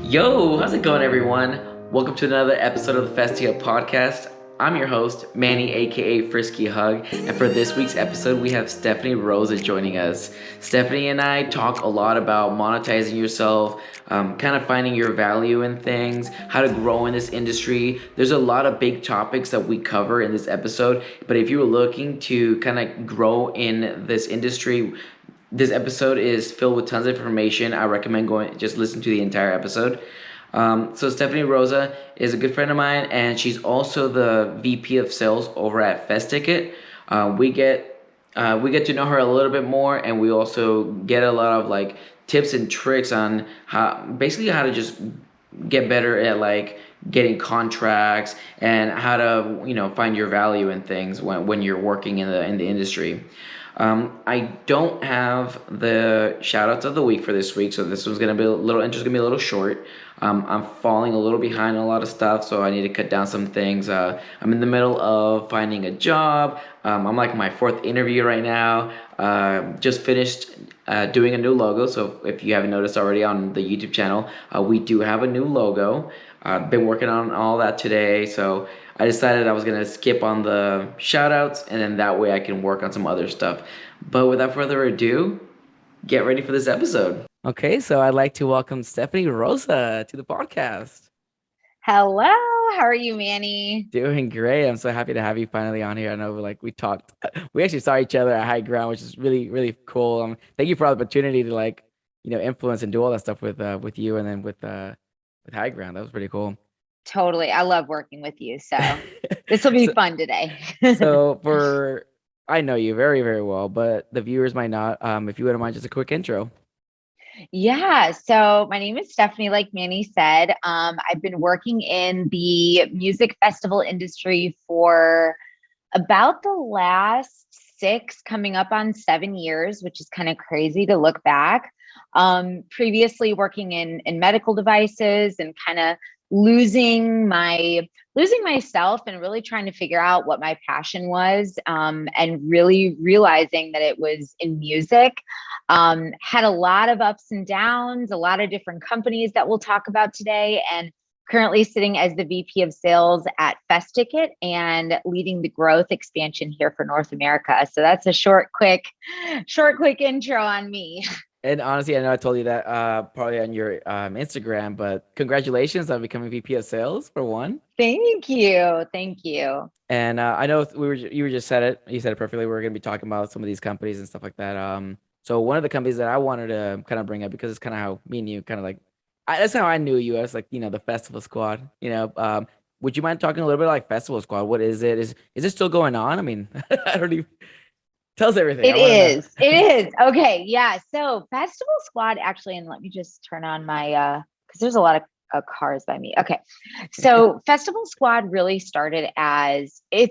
Yo, how's it going, everyone? Welcome to another episode of the Festy Hub Podcast. I'm your host, Manny, aka Frisky Hug, and for this week's episode, we have Stephanie Rosa joining us. Stephanie and I talk a lot about monetizing yourself, kind of finding your value in things, how to grow in this industry. There's a lot of big topics that we cover in this episode, but if you're looking to kind of grow in this industry, this episode is filled with tons of information. I recommend just listen to the entire episode. So Stephanie Rosa is a good friend of mine, and she's also the VP of Sales over at Festicket. We get to know her a little bit more, and we also get a lot of like tips and tricks on how to just get better at like getting contracts and how to find your value in things when you're working in the industry. I don't have the shout outs of the week for this week, so this was gonna be a little short. I'm falling a little behind on a lot of stuff, so I need to cut down some things. I'm in the middle of finding a job. I'm like my fourth interview right now. Just finished doing a new logo, so if you haven't noticed already on the YouTube channel, we do have a new logo. I've been working on all that today, so I decided I was going to skip on the shout outs, and then that way I can work on some other stuff. But without further ado, get ready for this episode. Okay, so I'd like to welcome Stephanie Rosa to the podcast. Hello, how are you, Manny? Doing great. I'm so happy to have you finally on here. I know we we actually saw each other at High Ground, which is really, really cool. Thank you for the opportunity to influence and do all that stuff with you and then with High Ground. That was pretty cool. Totally. I love working with you. So this will be fun today. I know you very, very well, but the viewers might not. If you wouldn't mind, just a quick intro. Yeah. So my name is Stephanie, like Manny said. I've been working in the music festival industry for about the last 6, coming up on 7 years, which is kind of crazy to look back. Previously working in medical devices and kind of losing myself and really trying to figure out what my passion was, and really realizing that it was in music. Had a lot of ups and downs, a lot of different companies that we'll talk about today, and currently sitting as the VP of Sales at Festicket and leading the growth expansion here for North America. So that's a short, quick intro on me. And honestly, I know I told you that probably on your Instagram, but congratulations on becoming VP of Sales for one. Thank you. And I know you said it perfectly. We're going to be talking about some of these companies and stuff like that. So one of the companies that I wanted to kind of bring up, because it's kind of how me and you kind of that's how I knew you as the Festival Squad. Would you mind talking a little bit like Festival Squad? What is it? Is it still going on? I mean, I don't even. Tell us everything. It is. Okay. Yeah. So Festival Squad actually, and let me just turn on my, because there's a lot of cars by me. Okay. So Festival Squad really started as a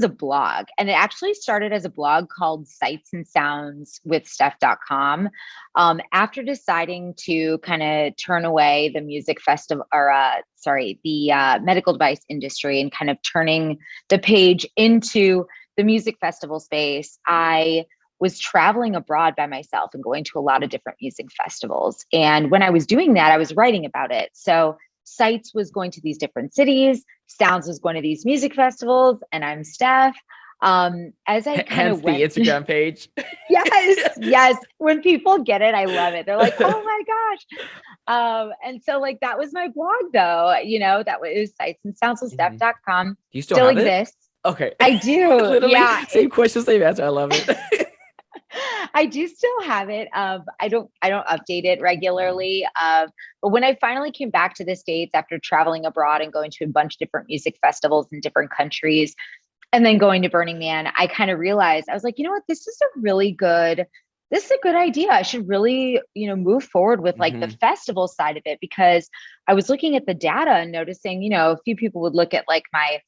blog, and it actually started as a blog called SightSoundSteph.com. After deciding to kind of turn away the music festival the medical device industry and kind of turning the page into the music festival space, I was traveling abroad by myself and going to a lot of different music festivals. And when I was doing that, I was writing about it. So Sights was going to these different cities, Sounds was going to these music festivals, and I'm Steph. As I kind of went, the Instagram page. Yes. When people get it, I love it. They're like, oh my gosh. And so that was my blog though, that was SightSoundSteph.com. Do you still have exists. It? Okay. I do. Yeah. Same question, same answer. I love it. I do still have it. I don't update it regularly. But when I finally came back to the States after traveling abroad and going to a bunch of different music festivals in different countries, and then going to Burning Man, I kind of realized, I was like, you know what, this is a good idea. I should really, move forward with the festival side of it, because I was looking at the data and noticing, a few people would look at my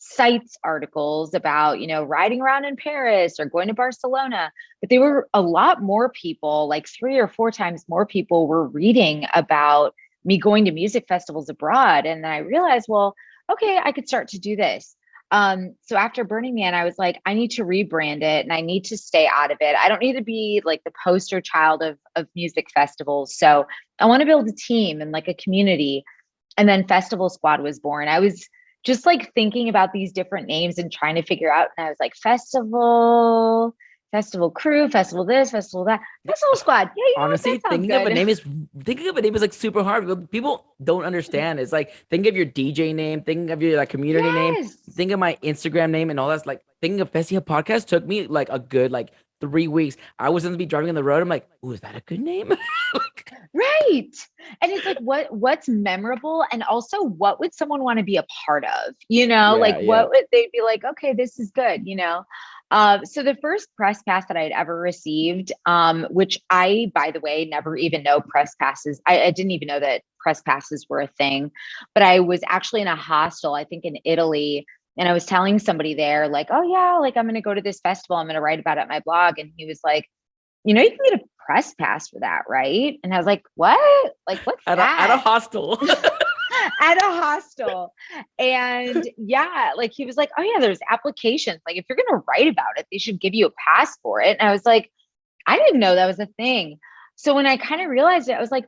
Sites articles about, riding around in Paris or going to Barcelona, but they were a lot more people, 3 or 4 times more people were reading about me going to music festivals abroad. And then I realized, well, okay, I could start to do this. So after Burning Man, I was like, I need to rebrand it and I need to stay out of it. I don't need to be like the poster child of music festivals. So I want to build a team and like a community. And then Festival Squad was born. I was just like thinking about these different names and trying to figure out. And I was like, festival crew, festival this, festival that, Festival Squad. Yeah, Honestly, that sounds good. thinking of a name is like super hard because people don't understand. It's like think of your DJ name, thinking of your like community name, Yes. think of my Instagram name and all that's like thinking of Festy Hub Podcast took me like a good like 3 weeks. I was gonna be driving on the road. I'm like, oh, is that a good name? Right. And it's like what's memorable and also what would someone want to be a part of? Like Yeah. what would they be like, okay, this is good. So the first press pass that I'd ever received, which I, by the way, never even know press passes. I didn't even know that press passes were a thing, but I was actually in a hostel, I think in Italy. And I was telling somebody there, like, oh yeah, like I'm going to go to this festival. I'm going to write about it in my blog. And he was like, you can get a press pass for that, right? And I was like, what? Like, what's At that? a hostel. At a hostel. And yeah, like he was like, oh yeah, there's applications. Like if you're going to write about it, they should give you a pass for it. And I was like, I didn't know that was a thing. So when I kind of realized it, I was like,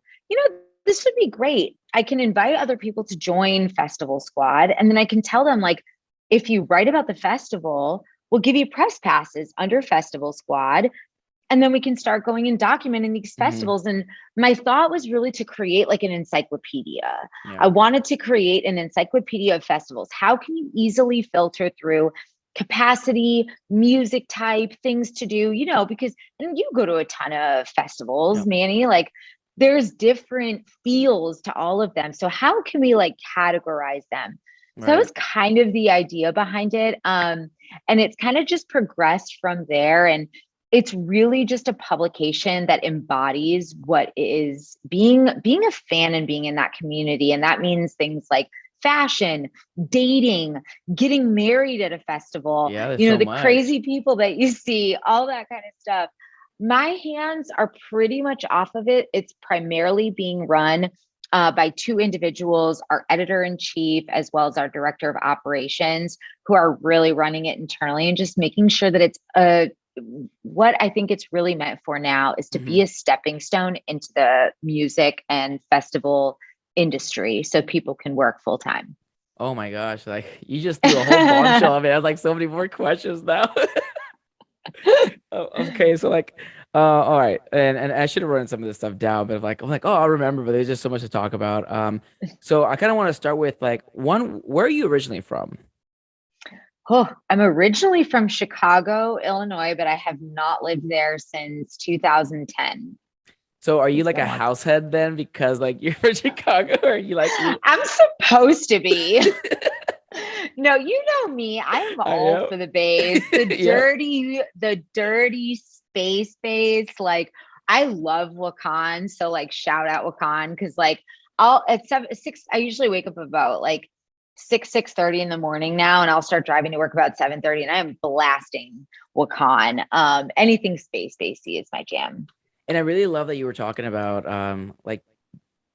this would be great. I can invite other people to join Festival Squad. And then I can tell them like, if you write about the festival, we'll give you press passes under Festival Squad. And then we can start going and documenting these festivals. And my thought was really to create like an encyclopedia. Yeah. I wanted to create an encyclopedia of festivals. How can you easily filter through capacity, music type, things to do, because and you go to a ton of festivals, Manny, like there's different feels to all of them. So how can we like categorize them? So that was kind of the idea behind it. And it's kind of just progressed from there. And it's really just a publication that embodies what is being a fan and being in that community. And that means things like fashion, dating, getting married at a festival, the crazy people that you see, all that kind of stuff. My hands are pretty much off of it. It's primarily being run by two individuals, our editor-in-chief, as well as our director of operations, who are really running it internally and just making sure that it's what I think it's really meant for now is to be a stepping stone into the music and festival industry so people can work full time. Oh my gosh, like you just threw a whole bombshell of it. I have like so many more questions now. Okay, so like all right, and I should have written some of this stuff down, but I'm like, oh, I'll remember, but there's just so much to talk about. So I kind of want to start with like where are you originally from? Oh, I'm originally from Chicago, Illinois, but I have not lived there since 2010. So are you like a househead then? Because like you're from Chicago, or are you like I'm supposed to be. No, you know me. I'm all for the bass, the dirty space bass. Like I love Wakan. So like shout out Wakan. Cause like at 6, I usually wake up about like 6:30 in the morning now, and I'll start driving to work about 7:30, and I'm blasting Wakan. Anything space bassy is my jam. And I really love that you were talking about like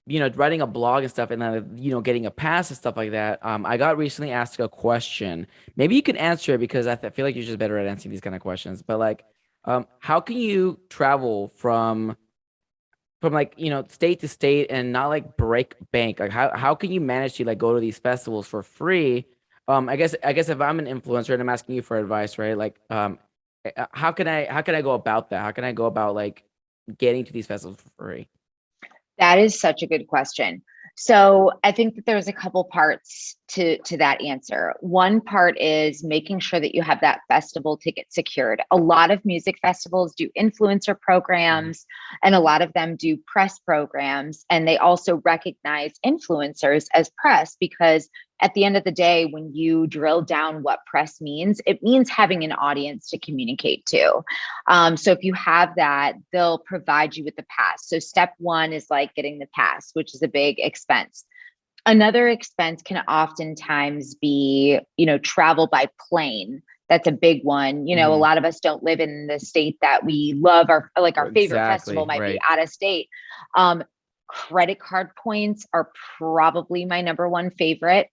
writing a blog and stuff, and then getting a pass and stuff like that. I got recently asked a question. Maybe you can answer it because I feel like you're just better at answering these kind of questions. But like, how can you travel from like state to state and not like break bank? Like how can you manage to like go to these festivals for free? I guess if I'm an influencer and I'm asking you for advice, right? Like how can I go about that? How can I go about like getting to these festivals for free? That is such a good question. So I think that there's a couple parts to that answer. One part is making sure that you have that festival ticket secured. A lot of music festivals do influencer programs, and a lot of them do press programs. And they also recognize influencers as press because at the end of the day, when you drill down what press means, it means having an audience to communicate to. So if you have that, they'll provide you with the pass. So step one is like getting the pass, which is a big expense. Another expense can oftentimes be, travel by plane. That's a big one. A lot of us don't live in the state that we love. Our favorite festival might be out of state. Credit card points are probably my number one favorite.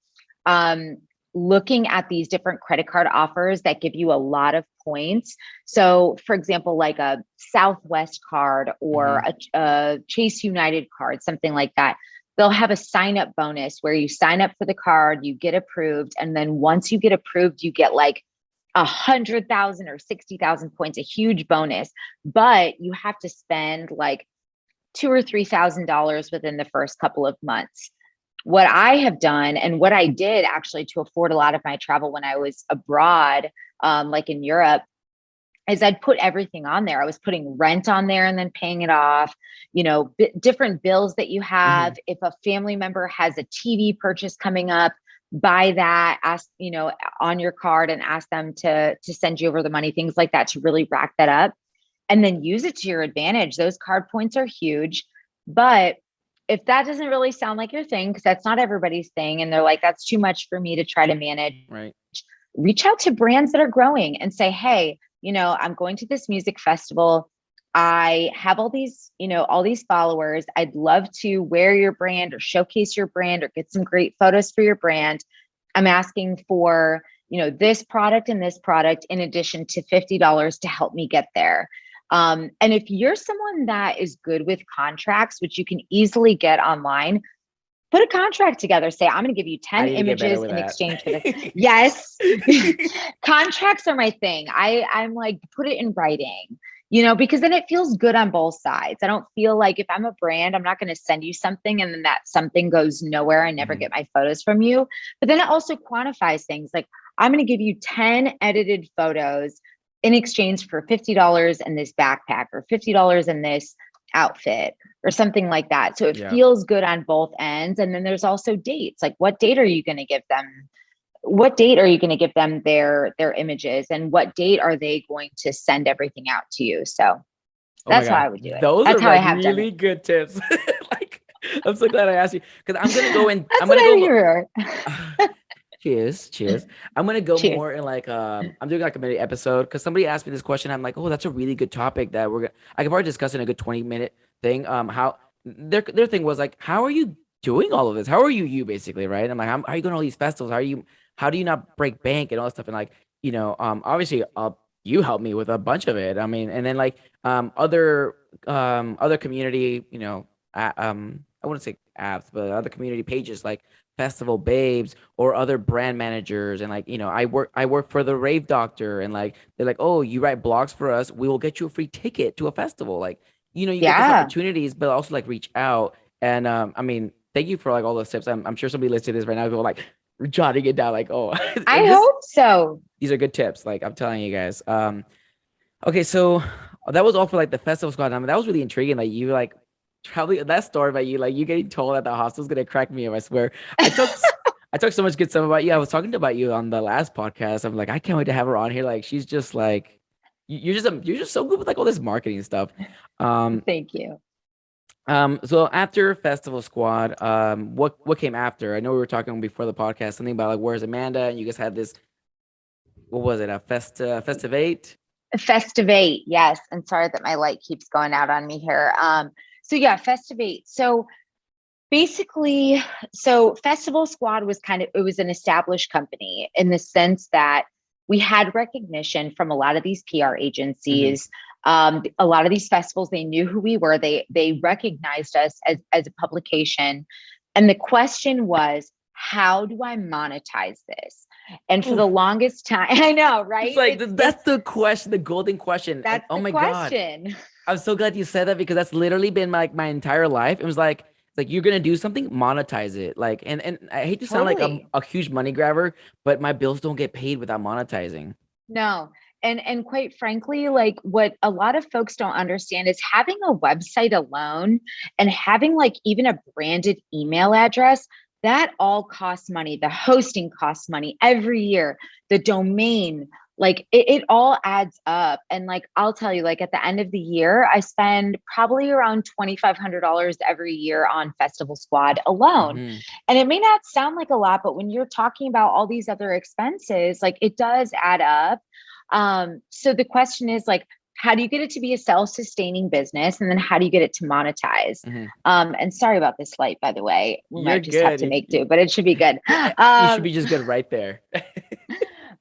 looking at these different credit card offers that give you a lot of points. So for example, like a Southwest card or a Chase United card, something like that. They'll have a sign up bonus where you sign up for the card, you get approved. And then once you get approved, you get like 100,000 or 60,000 points, a huge bonus, but you have to spend like $2,000 or $3,000 within the first couple of months. What I have done and what I did actually to afford a lot of my travel when I was abroad, like in Europe, is I'd put everything on there. I was putting rent on there and then paying it off, different bills that you have. If a family member has a TV purchase coming up, buy that, ask, on your card and ask them to send you over the money, things like that, to really rack that up and then use it to your advantage. Those card points are huge. But if that doesn't really sound like your thing, because that's not everybody's thing, and they're like, that's too much for me to try to manage, right? Reach out to brands that are growing and say, hey, I'm going to this music festival. I have all these followers. I'd love to wear your brand or showcase your brand or get some great photos for your brand. I'm asking for, this product and this product in addition to $50 to help me get there. And if you're someone that is good with contracts, which you can easily get online, put a contract together. Say, I'm going to give you 10 images in exchange for this. Yes. Contracts are my thing. I'm like, put it in writing, because then it feels good on both sides. I don't feel like if I'm a brand, I'm not going to send you something and then that something goes nowhere. I never get my photos from you. But then it also quantifies things like, I'm going to give you 10 edited photos in exchange for $50 in this backpack or $50 in this outfit or something like that. So it feels good on both ends. And then there's also dates. Like, what date are you going to give them? What date are you going to give them their images, and what date are they going to send everything out to you? So that's how I would do it. Those that's are how like I have really good tips. Like, I'm so glad I asked you, because I'm going to go in. I'm going to go. Cheers. I'm gonna go more in like I'm doing like a minute episode because somebody asked me this question. I'm like, oh, that's a really good topic that I could probably discuss in a good 20-minute thing. How their thing was like, how are you doing all of this? How are you basically, right? I'm like, how are you going to all these festivals? How do you not break bank and all that stuff? And like, obviously, you helped me with a bunch of it. I mean, and then like other community, I wouldn't say apps, but other community pages like Festival Babes or other brand managers, and like, I work for the Rave Doctor, and like they're like, oh, you write blogs for us, we will get you a free ticket to a festival. Like, you get these opportunities, but also like reach out. And I mean, thank you for like all those tips. I'm sure somebody listening to this right now will like jotting it down like, oh, I hope so. These are good tips, like I'm telling you guys. Okay, so that was all for like the festival squad. I mean, that was really intriguing. Like, you like probably that story about you, like you getting told that the hostel's gonna crack me up. I swear. I talked so much good stuff about you. I was talking about you on the last podcast. I'm like, I can't wait to have her on here. Like, she's just like, you're just so good with like all this marketing stuff. Thank you. So after Festival Squad, what came after? I know we were talking before the podcast something about like, where's Amanda, and you guys had this. What was it? A Festivate? Festivate, yes. And sorry that my light keeps going out on me here. So yeah, Festivate. So basically, Festival Squad was it was an established company in the sense that we had recognition from a lot of these PR agencies. A lot of these festivals, they knew who we were. They recognized us as a publication. And the question was, how do I monetize this? And for the longest time, I know, right? It's like, that's the question, the golden question. That's oh the my question. God. I'm so glad you said that, because that's literally been like my entire life. It was like, it's like, you're gonna do something, monetize it. Like, and I hate to sound like a huge money grabber, but my bills don't get paid without monetizing. No. And quite frankly, like what a lot of folks don't understand is having a website alone and having like even a branded email address, that all costs money. The hosting costs money every year, the domain, like it all adds up. And like, I'll tell you, like at the end of the year, I spend probably around $2,500 every year on Festival Squad alone. And it may not sound like a lot, but when you're talking about all these other expenses, like it does add up. So the question is like, how do you get it to be a self-sustaining business? And then how do you get it to monetize? And sorry about this light, by the way. We might just have to make do, but it should be good. You should be just good right there.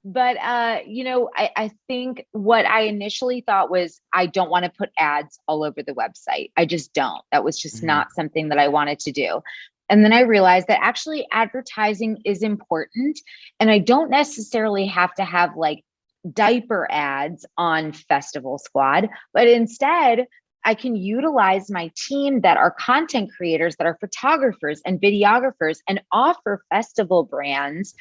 But, I think what I initially thought was I don't want to put ads all over the website. I just don't. That was just not something that I wanted to do. And then I realized that actually advertising is important. And I don't necessarily have to have like diaper ads on Festival Squad, but instead I can utilize my team that are content creators, that are photographers and videographers, and offer festival brands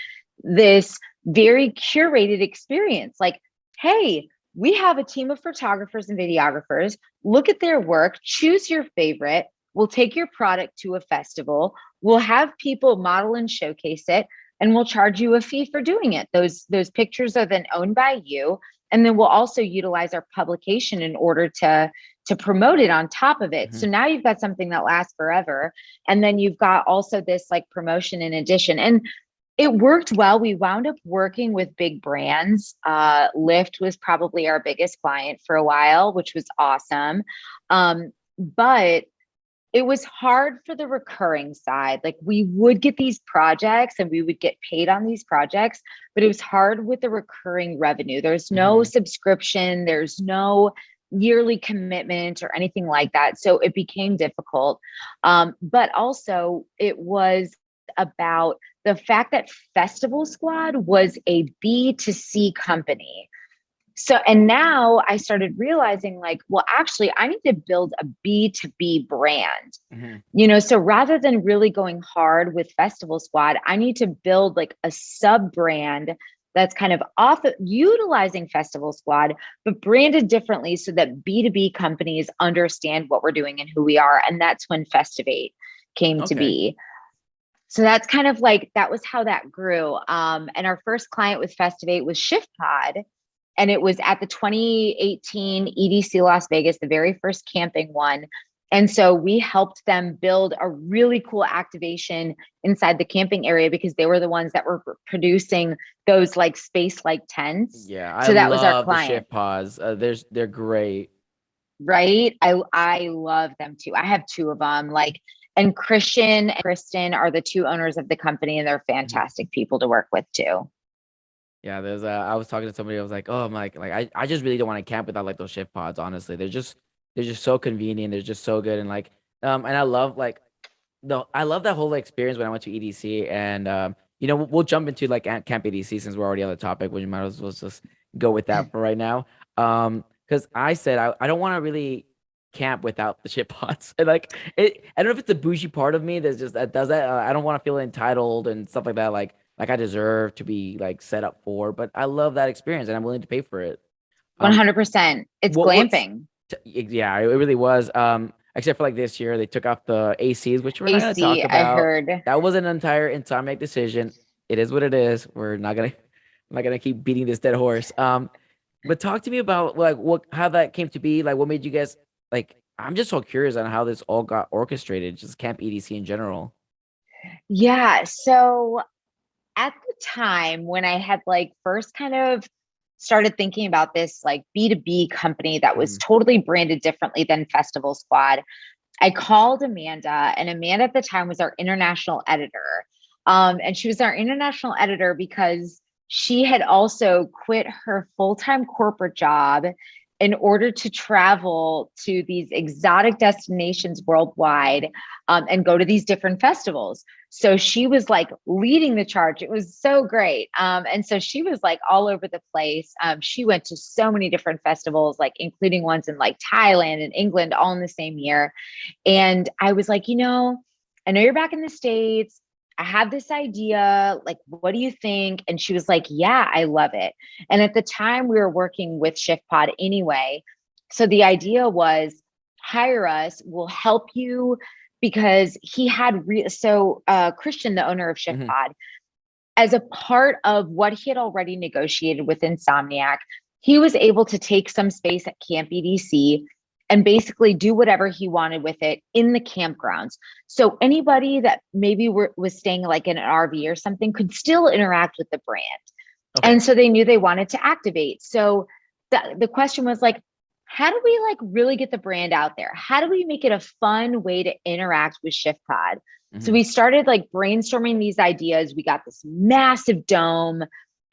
this very curated experience. Like, hey, we have a team of photographers and videographers. Look at their work, choose your favorite. We'll take your product to a festival. We'll have people model and showcase it, and we'll charge you a fee for doing it. Those pictures are then owned by you. And then we'll also utilize our publication in order to promote it on top of it. So now you've got something that lasts forever. And then you've got also this like promotion in addition. And it worked well. We wound up working with big brands. Lyft was probably our biggest client for a while, which was awesome. But it was hard for the recurring side. Like, we would get these projects and we would get paid on these projects, but it was hard with the recurring revenue. There's no subscription, there's no yearly commitment or anything like that. So it became difficult. But also it was about the fact that Festival Squad was a B2C company. So, and now I started realizing like, well, actually I need to build a B2B brand, so rather than really going hard with Festival Squad, I need to build like a sub brand that's kind of off of utilizing Festival Squad, but branded differently so that B2B companies understand what we're doing and who we are. And that's when Festivate came to be. So that's kind of like, that was how that grew. And our first client with Festivate was ShiftPod. And it was at the 2018 EDC Las Vegas, the very first camping one. And so we helped them build a really cool activation inside the camping area because they were the ones that were producing those like space-like tents. Yeah, so that was our love the client. shift pods. They're great. Right? I love them too. I have two of them. And Christian and Kristen are the two owners of the company, and they're fantastic people to work with too. Yeah, I was talking to somebody. I was like, oh, I'm like I just really don't want to camp without like those shift pods. Honestly, they're just so convenient. They're just so good, and and I love I love that whole experience when I went to EDC, and we'll jump into like camp EDC since we're already on the topic. We might as well just go with that for right now. Because I said I don't want to really camp without the shit pots. And I don't know if it's the bougie part of me that does that. I don't want to feel entitled and stuff like that. Like I deserve to be like set up for, but I love that experience and I'm willing to pay for it. 100%. It's glamping. Yeah, it really was. Except for like this year, they took off the ACs, which we're not going to talk about. I heard that was an entire Insomniac decision. It is what it is. I'm not gonna keep beating this dead horse. But talk to me about how that came to be. Like, what made you guys I'm just so curious on how this all got orchestrated, just Camp EDC in general. Yeah. So at the time when I had first kind of started thinking about this B2B company that was totally branded differently than Festival Squad, I called Amanda, and Amanda at the time was our international editor. And she was our international editor because she had also quit her full-time corporate job in order to travel to these exotic destinations worldwide and go to these different festivals. So she was leading the charge. It was so great. And so she was all over the place. She went to so many different festivals, including ones in Thailand and England, all in the same year. And I was I know you're back in the States. I have this idea, what do you think? And she was yeah, I love it. And at the time we were working with ShiftPod anyway. So the idea was hire us, we'll help you, because he had, Christian, the owner of ShiftPod, as a part of what he had already negotiated with Insomniac, he was able to take some space at Camp EDC and basically do whatever he wanted with it in the campgrounds. So anybody that maybe was staying in an RV or something could still interact with the brand. Okay. And so they knew they wanted to activate. So the question was how do we like really get the brand out there? How do we make it a fun way to interact with ShiftPod? So we started like brainstorming these ideas. We got this massive dome.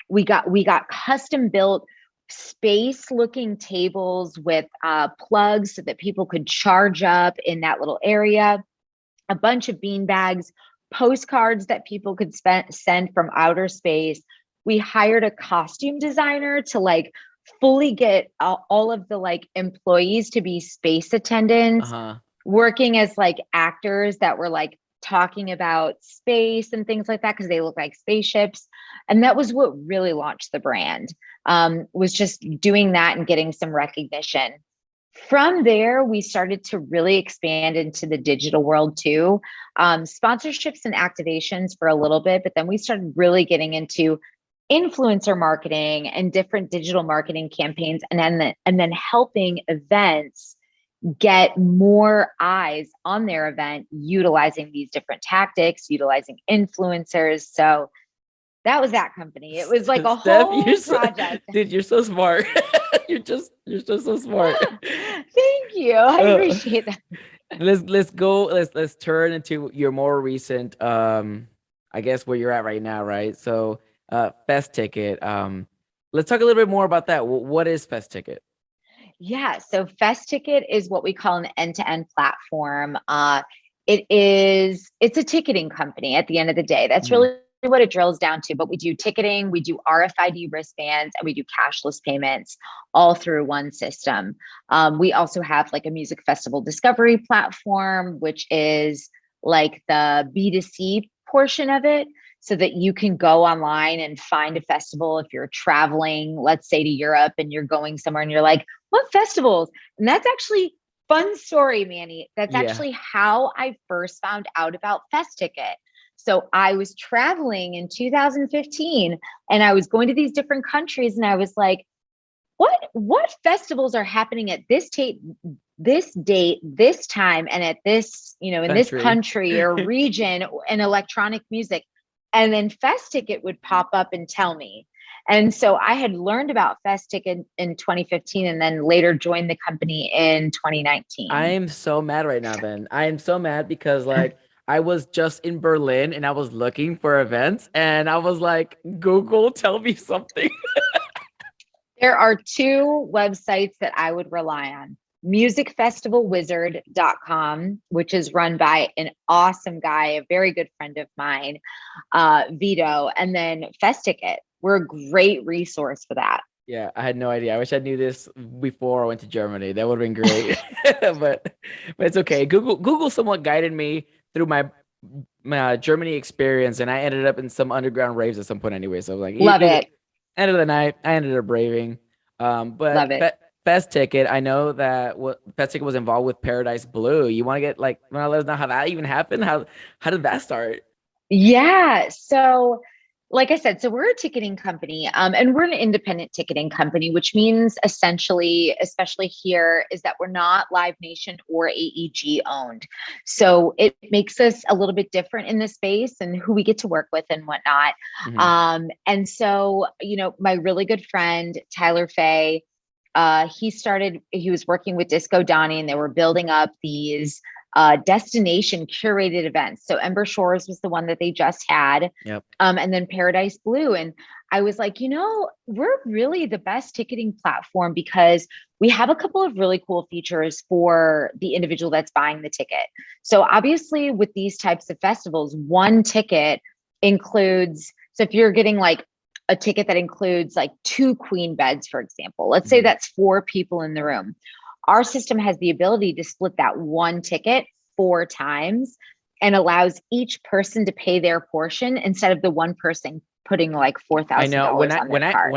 We got custom built space looking tables with plugs so that people could charge up in that little area, a bunch of bean bags, postcards that people could send from outer space. We hired a costume designer to like fully get all of the like employees to be space attendants, working as like actors that were like talking about space and things like that because they look like spaceships. And that was what really launched the brand, was just doing that and getting some recognition. From there, we started to really expand into the digital world too. Sponsorships and activations for a little bit, but then we started really getting into influencer marketing and different digital marketing campaigns, and then helping events get more eyes on their event utilizing these different tactics, utilizing influencers. So that was that company. It was like a Steph, whole project. Dude, you're so smart. You're just so smart. Thank you. I appreciate that. Let's turn into your more recent I guess where you're at right now, right? So Festicket. Let's talk a little bit more about that. What is Festicket? Yeah, so Festicket is what we call an end-to-end platform. It's a ticketing company at the end of the day. That's really what it drills down to. But we do ticketing, we do RFID wristbands, and we do cashless payments all through one system. We also have like a music festival discovery platform, which is like the B2C portion of it, so that you can go online and find a festival. If you're traveling, let's say to Europe, and you're going somewhere and you're like, what festivals? And that's actually fun story, Manny. That's actually how I first found out about Festicket. So I was traveling in 2015 and I was going to these different countries and I was like, what festivals are happening at this date, this time, and at this, in this country or region in electronic music? And then Festicket would pop up and tell me. And so I had learned about Festicket in 2015 and then later joined the company in 2019. I am so mad right now, then. I am so mad because like I was just in Berlin and I was looking for events and I was like, Google, tell me something. There are two websites that I would rely on. musicfestivalwizard.com, which is run by an awesome guy, a very good friend of mine, Vito, and then Festicket. We're a great resource for that. Yeah, I had no idea. I wish I knew this before I went to Germany. That would have been great. but it's okay. Google somewhat guided me through my Germany experience, and I ended up in some underground raves at some point anyway. So I was like, love it. End of the night, I ended up raving. But love it. Festicket, I know that Festicket was involved with Paradise Blue. You want to let us know how that even happened? How did that start? Yeah. So like I said, so we're a ticketing company, and we're an independent ticketing company, which means essentially, especially here, is that we're not Live Nation or AEG owned. So it makes us a little bit different in this space and who we get to work with and whatnot. And so, my really good friend, Tyler Fay, he was working with Disco Donnie and they were building up these destination curated events. So Ember Shores was the one that they just had. Yep. And then Paradise Blue. And I was like, we're really the best ticketing platform because we have a couple of really cool features for the individual that's buying the ticket. So obviously with these types of festivals, one ticket includes, so if you're getting like a ticket that includes like 2 queen beds, for example, let's say that's 4 people in the room. Our system has the ability to split that one ticket 4 times and allows each person to pay their portion instead of the one person putting like $4,000. I know when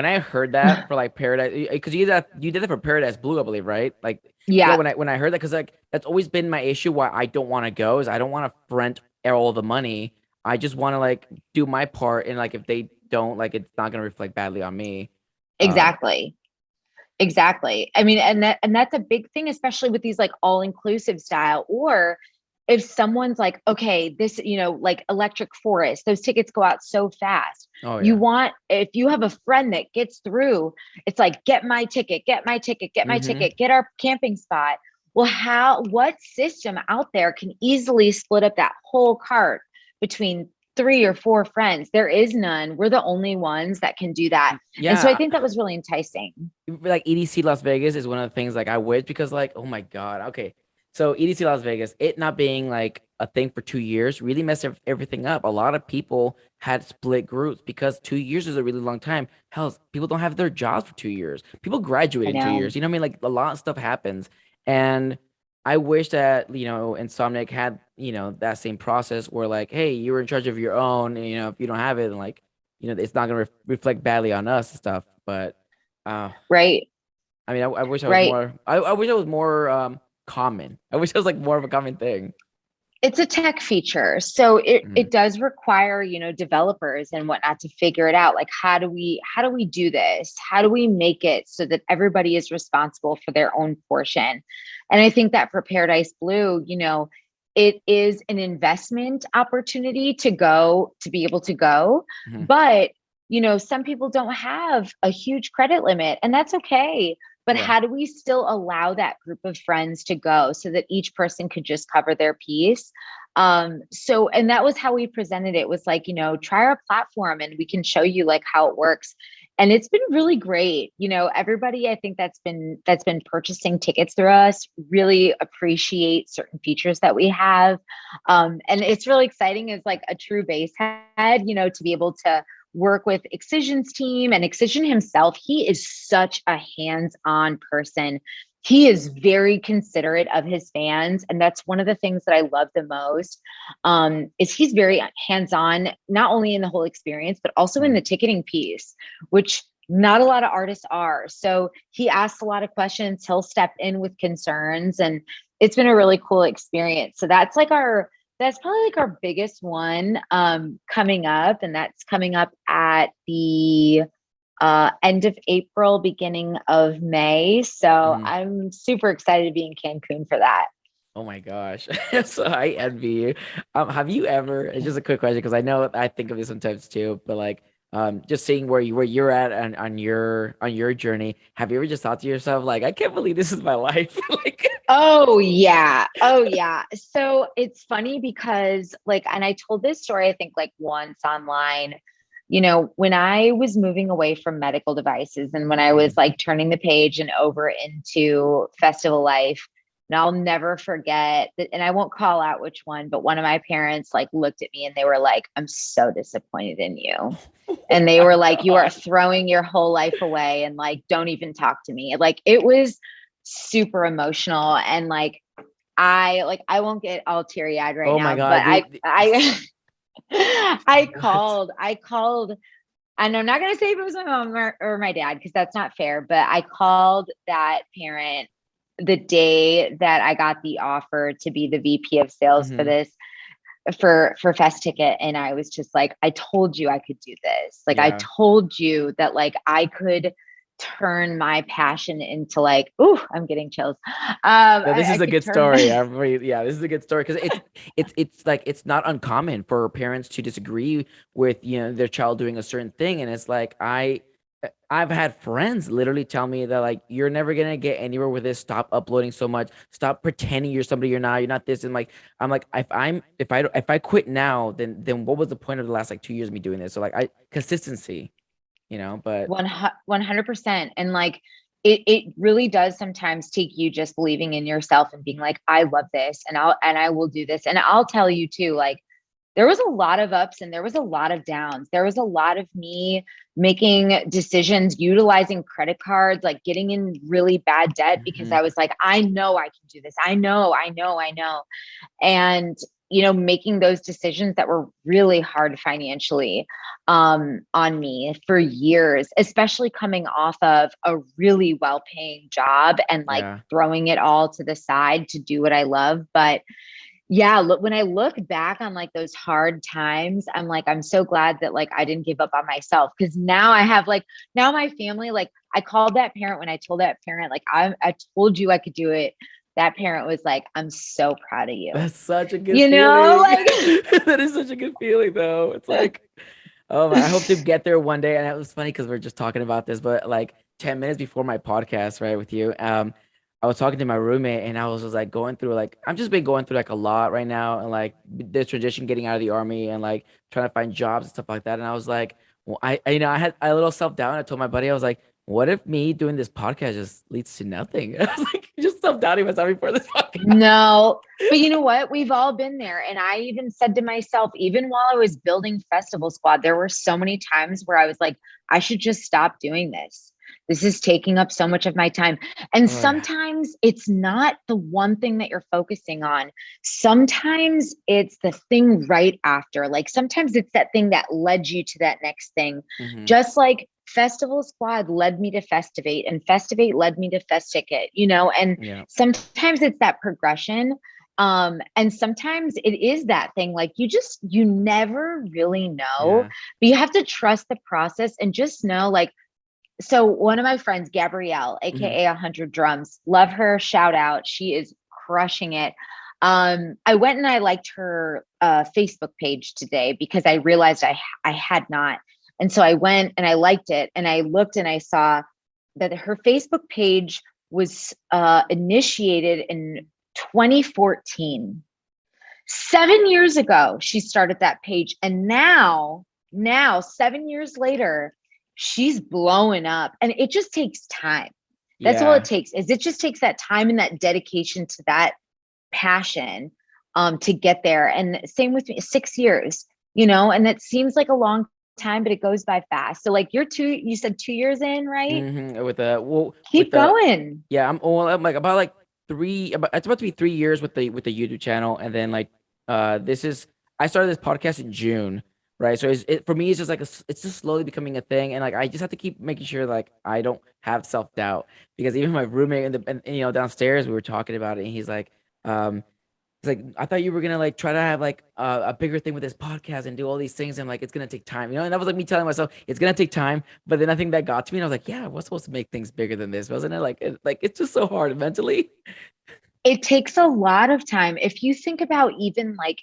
I heard that for like Paradise, because you did that for Paradise Blue, I believe, right? Like when I heard that, because like that's always been my issue why I don't want to go is I don't want to front all the money. I just want to like do my part, and like if they don't, like it's not gonna reflect badly on me. Exactly. I mean, and that's a big thing, especially with these like all-inclusive style, or if someone's like, okay, this, like Electric Forest, those tickets go out so fast. Oh You yeah. want, if you have a friend that gets through, it's like, get my ticket, get my ticket, get my ticket, get our camping spot. Well, what system out there can easily split up that whole cart between 3 or 4 friends? There is none. We're the only ones that can do that. And so I Yeah, think that was really enticing. like EDC Las Vegas is one of the things like I wish, because like, oh my God. Okay. So EDC Las Vegas, it not being like a thing for 2 years really messed everything up. A lot of people had split groups because 2 years is a really long time. Hell, people don't have their jobs for 2 years. People graduate I in 2 years. know. You know what I mean? Like a lot of stuff happens. And I wish that, Insomniac had, that same process where like, hey, you were in charge of your own, and, if you don't have it, then like, it's not gonna reflect badly on us and stuff. But uh Right. I mean, I wish I was Right. more. I wish I was more common. I wish it was like more of a common thing. It's a tech feature. So Mm, it does require, developers and whatnot to figure it out. Like, how do we do this? How do we make it so that everybody is responsible for their own portion? And I think that for Paradise Blue, it is an investment opportunity to be able to go. mhm. But, some people don't have a huge credit limit, and that's okay. But Yeah. how do we still allow that group of friends to go so that each person could just cover their piece? And that was how we presented it, was like, try our platform and we can show you like how it works. And it's been really great. Everybody I think that's been purchasing tickets through us really appreciate certain features that we have. And it's really exciting as like a true bass head, to be able to work with Excision's team, and Excision himself. He is such a hands-on person. He is very considerate of his fans, and that's one of the things that I love the most. Is he's very hands-on, not only in the whole experience, but also in the ticketing piece, which not a lot of artists are. So he asks a lot of questions. He'll step in with concerns, and it's been a really cool experience. So that's probably like our biggest one coming up, and that's coming up at the end of April, beginning of May. So Mhm. I'm super excited to be in Cancun for that. Oh my gosh. So I envy you. Have you ever? It's just a quick question because I know I think of this sometimes too, but like, just seeing where you're at on your journey. Have you ever just thought to yourself like, I can't believe this is my life? Like, Oh yeah. Oh yeah. So it's funny because like, and I told this story, I think like once online, when I was moving away from medical devices and when I was like turning the page and over into festival life, and I'll never forget that, and I won't call out which one, but one of my parents like looked at me and they were like, I'm so disappointed in you. oh And they my were like, you are gosh. throwing your whole life away and like, don't even talk to me. Like it was super emotional. And like, I won't get all teary eyed right Oh my now, but God. I called, and I'm not going to say if it was my mom or my dad, because that's not fair, but I called that parent the day that I got the offer to be the VP of sales for Mhm. this, for Festicket. And I was just like, I told you I could do this. Like, I Yeah. told you that like I could turn my passion into like, ooh, I'm getting chills. No, this I is a could good turn story. Yeah, this is a good story because it's like it's not uncommon for parents to disagree with their child doing a certain thing, and it's like I've had friends literally tell me that like you're never gonna get anywhere with this. Stop uploading so much. Stop pretending you're somebody you're not. You're not this. And like I'm like if I quit now, then what was the point of the last like 2 years of me doing this? So like I consistency, but 100%. And like, it really does sometimes take you just believing in yourself and being like, I love this and I will do this. And I'll tell you too, like, there was a lot of ups and there was a lot of downs. There was a lot of me making decisions, utilizing credit cards, like getting in really bad debt because Mhm. I was like, I know I can do this. I know. And making those decisions that were really hard financially on me for years, especially coming off of a really well-paying job and like Yeah. throwing it all to the side to do what I love. But yeah, look, when I look back on like those hard times, I'm like, I'm so glad that like I didn't give up on myself, because now I have like, now my family, like I called that parent when I told that parent, like I told you I could do it. that parent was like, I'm so proud of you. That's such a good You know, feeling. like That is such a good feeling, though. It's like, oh, I hope to get there one day. And it was funny because we're just talking about this, but like 10 minutes before my podcast, right, with you, I was talking to my roommate and I was just like going through like I've just been going through like a lot right now and like the transition getting out of the army and like trying to find jobs and stuff like that. And I was like, well, you know, I had a little self doubt. I told my buddy, I was like, what if me doing this podcast just leads to nothing? I was like, just self doubting myself before this podcast. no, but you know what? We've all been there. And I even said to myself, even while I was building Festival Squad, there were so many times where I was like, I should just stop doing this. This is taking up so much of my time. And Oh, yeah. sometimes it's not the one thing that you're focusing on. Sometimes it's the thing right after. Like sometimes it's that thing that led you to that next thing. Mhm. Just like Festival Squad led me to Festivate and Festivate led me to Festicket, you know, and Yeah. sometimes it's that progression. And sometimes it is that thing, like you never really know, Yeah. but you have to trust the process and just know, like, so one of my friends, Gabrielle, Mhm. aka 100 Drums, love her, shout out. She is crushing it. I went and I liked her Facebook page today because I realized I had not. And so I went and I liked it and I looked and I saw that her Facebook page was initiated in 2014. 7 years ago, she started that page. And now 7 years later, she's blowing up. And it just takes time. That's all it Yeah. takes, is it just takes that time and that dedication to that passion to get there. And same with me, 6 years, you know, and that seems like a long time, but it goes by fast. So like you said 2 years in, right? With the with Keep the going. yeah, I'm like about like it's about to be 3 years with the YouTube channel, and then like this is I started this podcast in June, right? So for me it's just like it's just slowly becoming a thing, and like I just have to keep making sure like I don't have self doubt because even my roommate and you know downstairs we were talking about it, and he's like um it's like I thought you were gonna like try to have like a bigger thing with this podcast and do all these things, and like it's gonna take time, you know. And that was like me telling myself it's gonna take time, but then I think that got to me, and I was like, yeah, I was supposed to make things bigger than this, wasn't it? Like it's just so hard mentally. It takes a lot of time. If you think about even like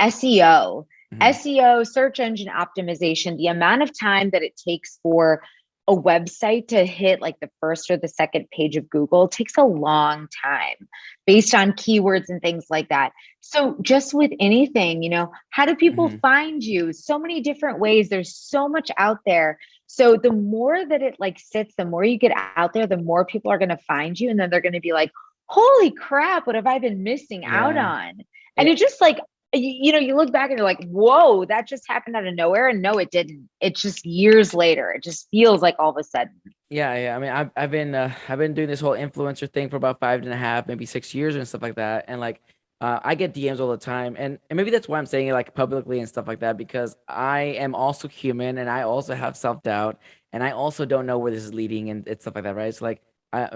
SEO, Mhm. SEO, search engine optimization, the amount of time that it takes for a website to hit like the first or the second page of Google takes a long time based on keywords and things like that. So just with anything, you know, how do people Mhm. find you? So many different ways. There's so much out there. So the more that it like sits, the more you get out there, the more people are going to find you. And then they're going to be like, holy crap, what have I been missing out Yeah. on? And And it just like, you know, you look back and you're like, whoa, that just happened out of nowhere. And no, it didn't. It's just years later. It just feels like all of a sudden. yeah. I mean, I've been doing this whole influencer thing for about 5.5, maybe 6 years and stuff like that. And like, I get DMs all the time, and maybe that's why I'm saying it like publicly and stuff like that because I am also human and I also have self doubt and I also don't know where this is leading and stuff like that, right? It's like,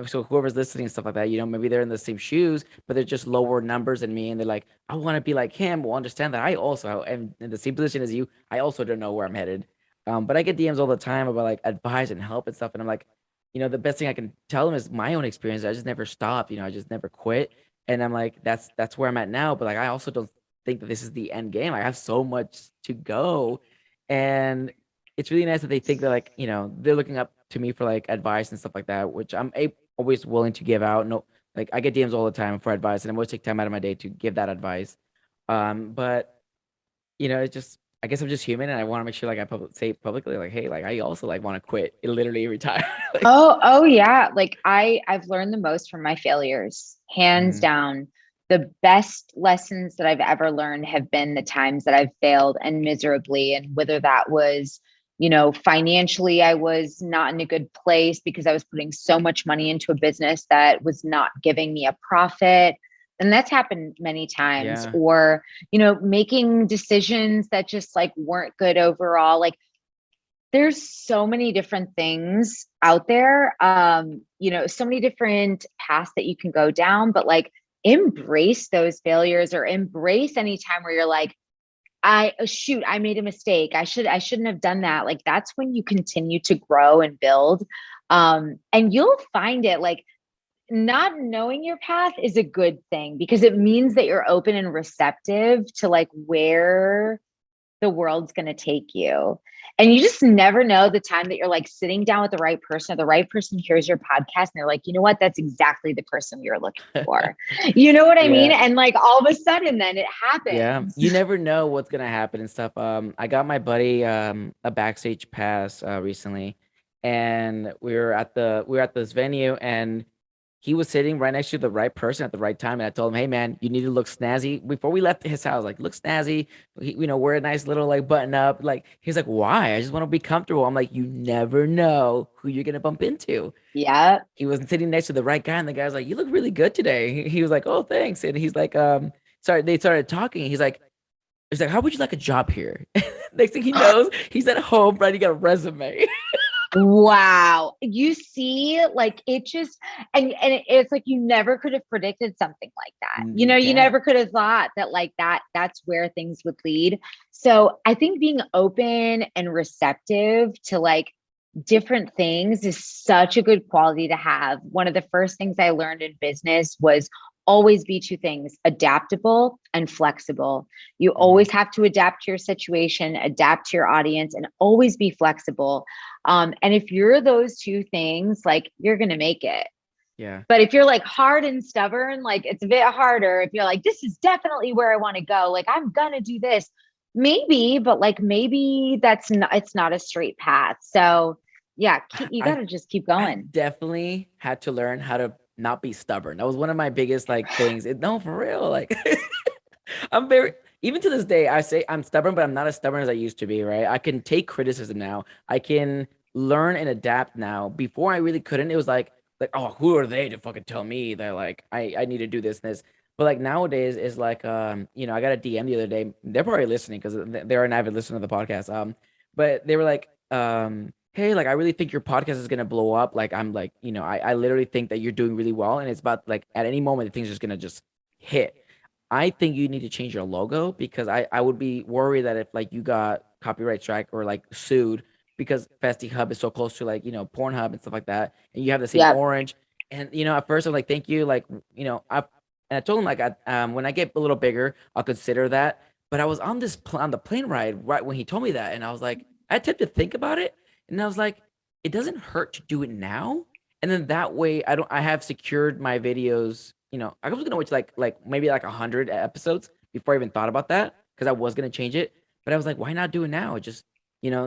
so whoever's listening and stuff like that, you know, maybe they're in the same shoes, but they're just lower numbers than me, and they're like, I want to be like him. Well, understand that I also am in the same position as you. I also don't know where I'm headed. But I get DMs all the time about like advice and help and stuff, and I'm like, you know, the best thing I can tell them is my own experience. I just never stopped, you know, I just never quit, and I'm like, that's where I'm at now. But like, I also don't think that this is the end game. I have so much to go, and it's really nice that they think that like, you know, they're looking up to me for like advice and stuff like that, which always willing to give out. No, like I get DMs all the time for advice, and I'm always take time out of my day to give that advice. But you know, it's just I guess I'm just human, and I want to make sure like say publicly like, hey, like I also like want to quit, literally retire. Like, Oh yeah. Like I've learned the most from my failures, hands mhm, down. The best lessons that I've ever learned have been the times that I've failed and miserably. And whether that was, you know, financially, I was not in a good place because I was putting so much money into a business that was not giving me a profit. And that's happened many times. yeah, Or, you know, making decisions that just like weren't good overall. Like there's so many different things out there, you know, so many different paths that you can go down, but like embrace those failures or embrace any time where you're like, shoot, I made a mistake, I shouldn't have done that. Like that's when you continue to grow and build. And you'll find it, like not knowing your path is a good thing because it means that you're open and receptive to like where the world's going to take you. And you just never know the time that you're like sitting down with the right person, or the right person hears your podcast and they're like, you know what, that's exactly the person we were looking for. You know what I mean? And like all of a sudden then it happens. Yeah. You never know what's going to happen and stuff. I got my buddy a backstage pass recently, and we were at this venue, and he was sitting right next to the right person at the right time. And I told him, hey man, you need to look snazzy. Before we left his house, like, look snazzy, wear a nice little like button up. Like, he's like, why? I just want to be comfortable. I'm like, you never know who you're going to bump into. Yeah. He was sitting next to the right guy, and the guy's like, you look really good today. He was like, oh, thanks. And he's like, sorry, they started talking. He's like, how would you like a job here? Next thing he knows, he's at home writing a resume. Wow. You see, like it just, and it's like, you never could have predicted something like that. You never could have thought that like that's where things would lead. So I think being open and receptive to like different things is such a good quality to have. One of the first things I learned in business was always be two things: adaptable and flexible. You always have to adapt to your situation, adapt to your audience, and always be flexible. And if you're those two things, like you're going to make it. Yeah. But if you're like hard and stubborn, like it's a bit harder. If you're like, this is definitely where I want to go, like I'm going to do this, maybe, but like maybe it's not a straight path. So yeah, you got to just keep going. I definitely had to learn how to not be stubborn. That was one of my biggest like things. No, for real. Like I'm even to this day, I say I'm stubborn, but I'm not as stubborn as I used to be, right? I can take criticism now. I can learn and adapt now. Before I really couldn't. It was like, oh, who are they to fucking tell me that like I need to do this and this? But like nowadays it's like I got a DM the other day. They're probably listening because they're an avid listener to the podcast. But they were like, hey, like I really think your podcast is gonna blow up. Like I'm like, I literally think that you're doing really well, and it's about like at any moment the thing's just gonna just hit. I think you need to change your logo because I would be worried that if like you got copyright strike or like sued because Festy Hub is so close to like Pornhub and stuff like that, and you have the same orange. And at first I'm like, thank you, like I told him like when I get a little bigger I'll consider that. But I was on the plane ride right when he told me that, and I was like, I had time to think about it, and I was like, it doesn't hurt to do it now, and then that way I have secured my videos. I was gonna wait to like maybe like 100 episodes before I even thought about that because I was gonna change it, but I was like, why not do it now? It just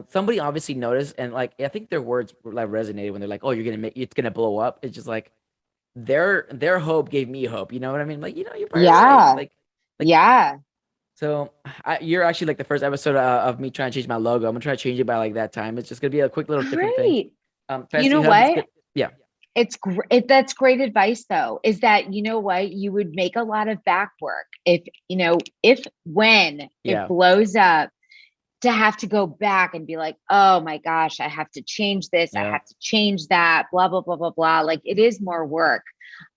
somebody obviously noticed, and like I think their words like resonated when they're like, oh, it's gonna blow up. It's just like their hope gave me hope. You know what I mean? Like you're probably right. Like yeah. So you're actually like the first episode of me trying to change my logo. I'm gonna try to change it by like that time. It's just gonna be a quick little different thing. You know what? Yeah. It's great. That's great advice though, is that, you know what, you would make a lot of back work if when it blows up, to have to go back and be like, oh my gosh, I have to change this. I have to change that, blah, blah, blah, blah, blah. Like it is more work.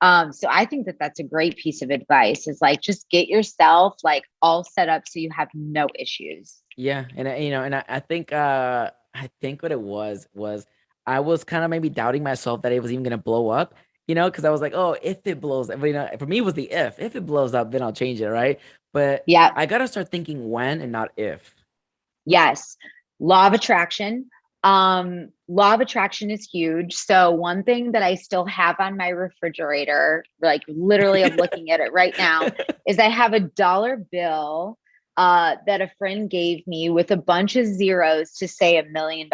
So I think that that's a great piece of advice, is like, just get yourself like all set up so you have no issues. Yeah. And I think what it was I was kind of maybe doubting myself that it was even going to blow up, because I was like, oh, if it blows up, for me it was the if it blows up, then I'll change it. Right. But yeah, I got to start thinking when and not if. Yes. Law of attraction. Law of attraction is huge. So one thing that I still have on my refrigerator, like literally I'm looking at it right now, is I have a dollar bill that a friend gave me with a bunch of zeros to say $1 million.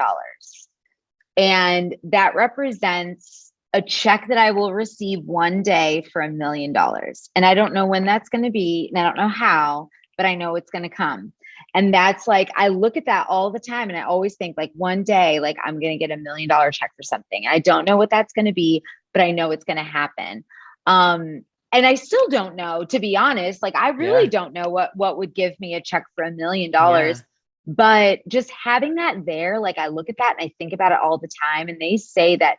And that represents a check that I will receive one day for $1 million. And I don't know when that's going to be, and I don't know how, but I know it's going to come. And that's like, I look at that all the time, and I always think like one day, like I'm going to get $1 million check for something. I don't know what that's going to be, but I know it's going to happen. And I still don't know, to be honest. Like I really don't know what would give me a check for $1 million. But just having that there, like I look at that and I think about it all the time. And they say that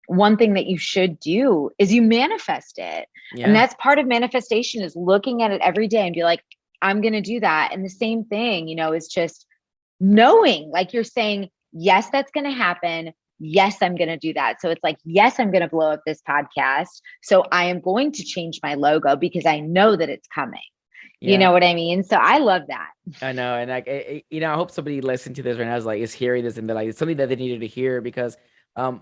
one thing that you should do is you manifest it. And that's part of manifestation, is looking at it every day and be like, I'm going to do that. And the same thing, is just knowing, like you're saying, yes, that's going to happen. yes, I'm going to do that. So it's like, yes, I'm going to blow up this podcast. So I am going to change my logo because I know that it's coming. You Yeah, know what I mean? So I love that. I know. And like, I hope somebody listening to this right now is hearing this and they're like, it's something that they needed to hear because,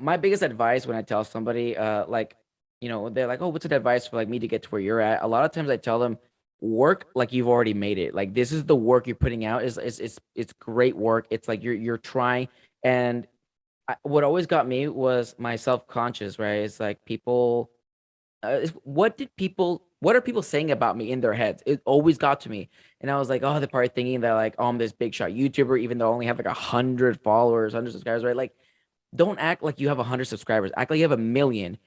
my biggest advice when I tell somebody, they're like, oh, what's an advice for like me to get to where you're at? A lot of times I tell them, work like you've already made it. Like this is the work you're putting out it's great work. It's like you're trying. And what always got me was my self-conscious, right? It's like people, what are people saying about me in their heads? It always got to me. And I was like, oh, they're probably thinking that like, oh, I'm this big shot YouTuber, even though I only have like 100 followers, 100 subscribers, right? Like, don't act like you have 100 subscribers. Act like you have a million.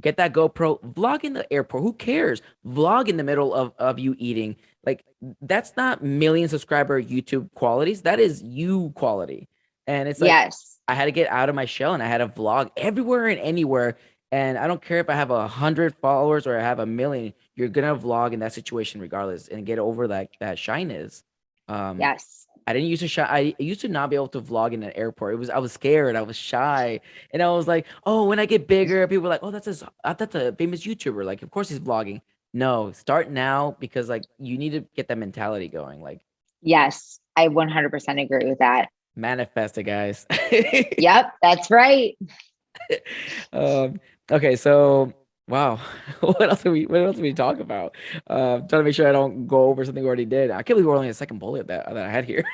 Get that GoPro, vlog in the airport. Who cares? Vlog in the middle of you eating. Like, that's not million subscriber YouTube qualities. That is you quality. And it's like, Yes. I had to get out of my shell and I had to vlog everywhere and anywhere. And I don't care if I have 100 followers or I have a million, you're gonna vlog in that situation regardless and get over that shyness. Um, Yes. I didn't used to shy. I used to not be able to vlog in an airport. I was scared. I was shy, and I was like, oh, when I get bigger, people were like, oh, that's a famous YouTuber. Like, of course he's vlogging. No, start now because like you need to get that mentality going. Like, Yes. I 100% agree with that. manifest it, guys. Yep. That's right. um, okay, so wow, what else do we talk about? Trying to make sure I don't go over something we already did. I can't believe we're only a second bullet that I had here.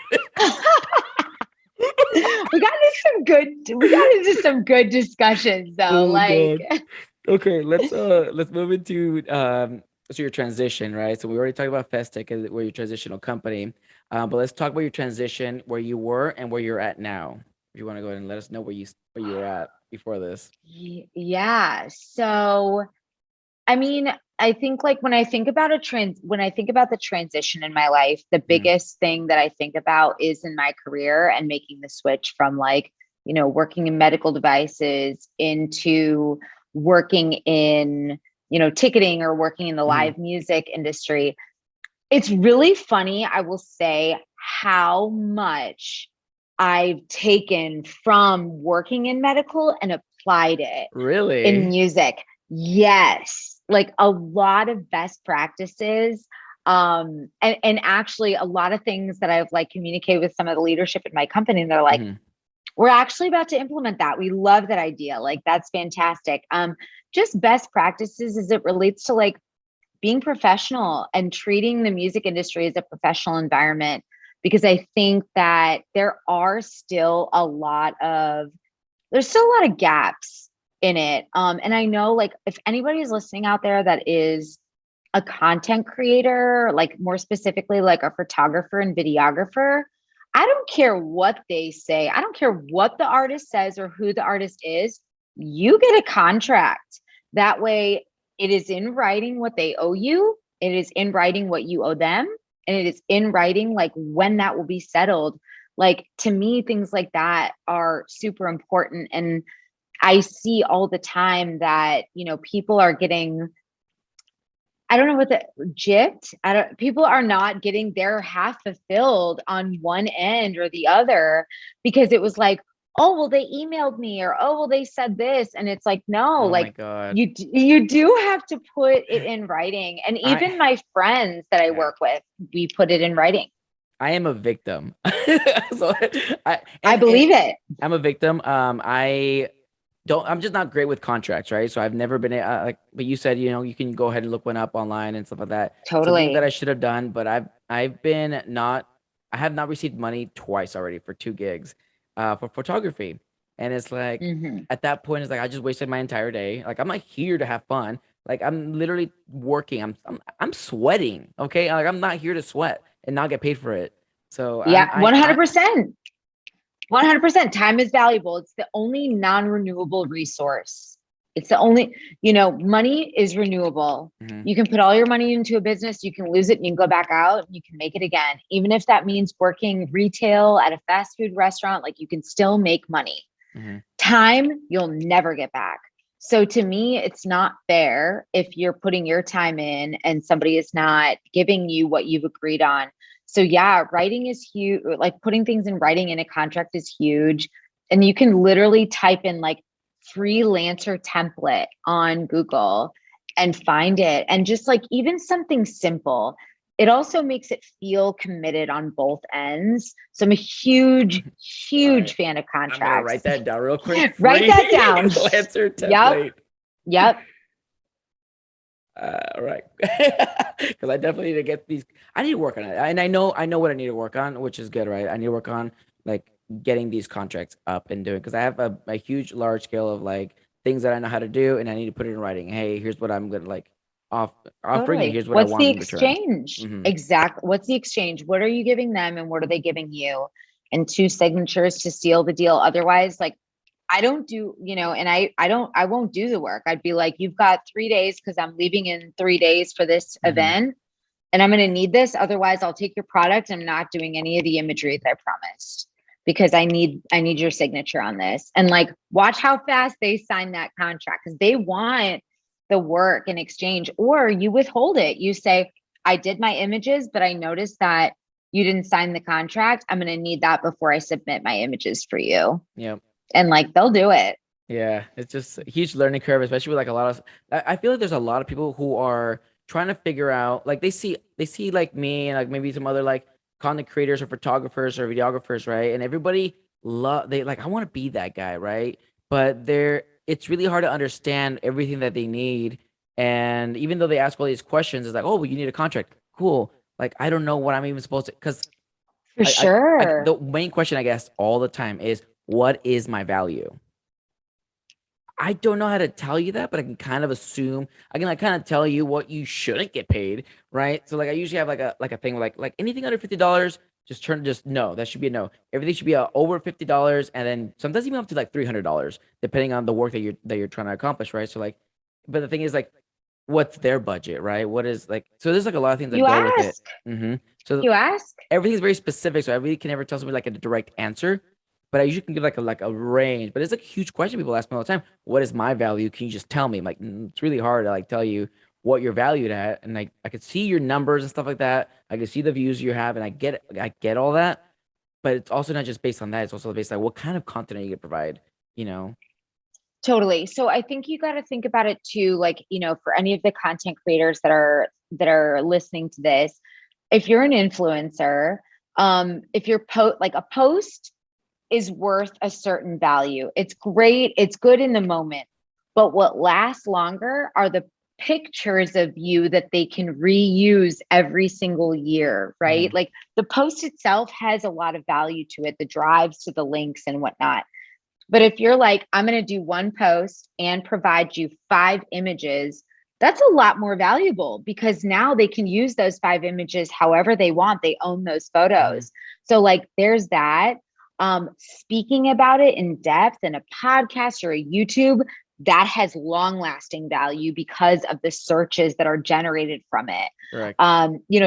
We got into some good discussions though. Oh Like, god. Okay, let's move into so your transition, right? So we already talked about Festicket, where your transitional company. But let's talk about your transition, where you were and where you're at now. If you want to go ahead and let us know where you were at before this. yeah. So, I mean, I think like when I think about the transition in my life, the Mhm. biggest thing that I think about is in my career and making the switch from like, working in medical devices into working in, ticketing or working in the Mhm. live music industry. It's really funny, I will say, how much I've taken from working in medical and applied it in Really? music. Yes, like a lot of best practices. And actually a lot of things that I've like communicated with some of the leadership in my company, and they're like, Mhm. we're actually about to implement that. We love that idea. Like that's fantastic. Just best practices as it relates to like being professional and treating the music industry as a professional environment, because I think that there's still a lot of gaps in it. And I know like if anybody is listening out there that is a content creator, like more specifically like a photographer and videographer, I don't care what they say. I don't care what the artist says or who the artist is. You get a contract. That way it is in writing what they owe you. It is in writing what you owe them. And it is in writing like when that will be settled. Like to me, things like that are super important. And I see all the time that, people are getting, I don't know what the gypped. People are not getting their half fulfilled on one end or the other because it was like, oh, well, they emailed me, or, oh, well, they said this. And it's like, no, Oh my like god. you do have to put it in writing. And I even my friends that I yeah. work with, we put it in writing. I am a victim. So I and believe it. I'm a victim. I'm just not great with contracts, right? So I've never been like, but you said, you can go ahead and look one up online and stuff like that. Something that Totally. I should have done, but I've been not, I have not received money twice already for 2 gigs, for photography. And it's like, Hmm. at that point, it's like, I just wasted my entire day. Like, I'm not here to have fun. Like, I'm literally working. I'm sweating. Okay. Like, I'm not here to sweat and not get paid for it. So Yeah, 100%. 100%. Time is valuable. It's the only non-renewable resource. It's the only, money is renewable. mhm, You can put all your money into a business, you can lose it, and you can go back out, and you can make it again. Even if that means working retail at a fast food restaurant, like you can still make money. mhm, Time, you'll never get back. So to me, it's not fair if you're putting your time in and somebody is not giving you what you've agreed on. So yeah, writing is huge. Like putting things in writing in a contract is huge. and you can literally type in like freelancer template on Google and find it. And just like even something simple, it also makes it feel committed on both ends. So I'm a huge fan of contracts. I'm gonna write that down real quick. Write that down. Freelancer template. Yep. Right. Because I definitely need to get these. I need to work on it, and I know what I need to work on, which is good, right? I need to work on like getting these contracts up and doing, because I have a huge, large scale of like things that I know how to do, and I need to put it in writing. Hey, here's what I'm gonna like offering, and here's what I want in return. What's the exchange? Exactly. What's the exchange? What are you giving them, and what are they giving you? And 2 signatures to seal the deal. Otherwise, like, I don't do, and I won't do the work. I'd be like, you've got 3 days because I'm leaving in 3 days for this event, and I'm going to need this. Otherwise, I'll take your product. I'm not doing any of the imagery that I promised, because I need your signature on this. And like, watch how fast they sign that contract, because they want the work in exchange. Or you withhold it. You say, I did my images, but I noticed that you didn't sign the contract. I'm going to need that before I submit my images for you. Yep. And like, they'll do it. Yeah, it's just a huge learning curve, especially with like a lot of. I feel like there's a lot of people who are trying to figure out, like they see like me and like maybe some other like content creators or photographers or videographers, right? And everybody they like, I want to be that guy, right? But it's really hard to understand everything that they need. And even though they ask all these questions, it's like, oh, well, you need a contract. Cool. Like, I don't know what I'm even supposed to, because For sure. the main question I guess all the time is, what is my value? I don't know how to tell you that, but I can kind of assume. I can like kind of tell you what you shouldn't get paid, right? So like I usually have like a thing like anything under $50, just no. That should be a no. Everything should be over $50, and then sometimes even up to like $300, depending on the work that you're trying to accomplish, right? So like, but the thing is like, what's their budget, right? What is like, so there's like a lot of things that go with it. So you ask. Everything's very specific, so I really can never tell somebody like a direct answer. But I usually can give like a range. But it's like a huge question people ask me all the time. What is my value? Can you just tell me? I'm like, it's really hard to like tell you what you're valued at. And like I could see your numbers and stuff like that. I can see the views you have, and I get all that. But it's also not just based on that. It's also based on what kind of content are you gonna provide, you know? Totally. So I think you got to think about it too, like, for any of the content creators that are listening to this, if you're an influencer, if your a post is worth a certain value. It's great. It's good in the moment. But what lasts longer are the pictures of you that they can reuse every single year, right? Like the post itself has a lot of value to it, the drives to the links and whatnot. But if you're like, I'm going to do one post and provide you 5 images, that's a lot more valuable, because now they can use those 5 images however they want. They own those photos. So like, there's that. Speaking about it in depth in a podcast or a YouTube, that has long lasting value because of the searches that are generated from it. Correct.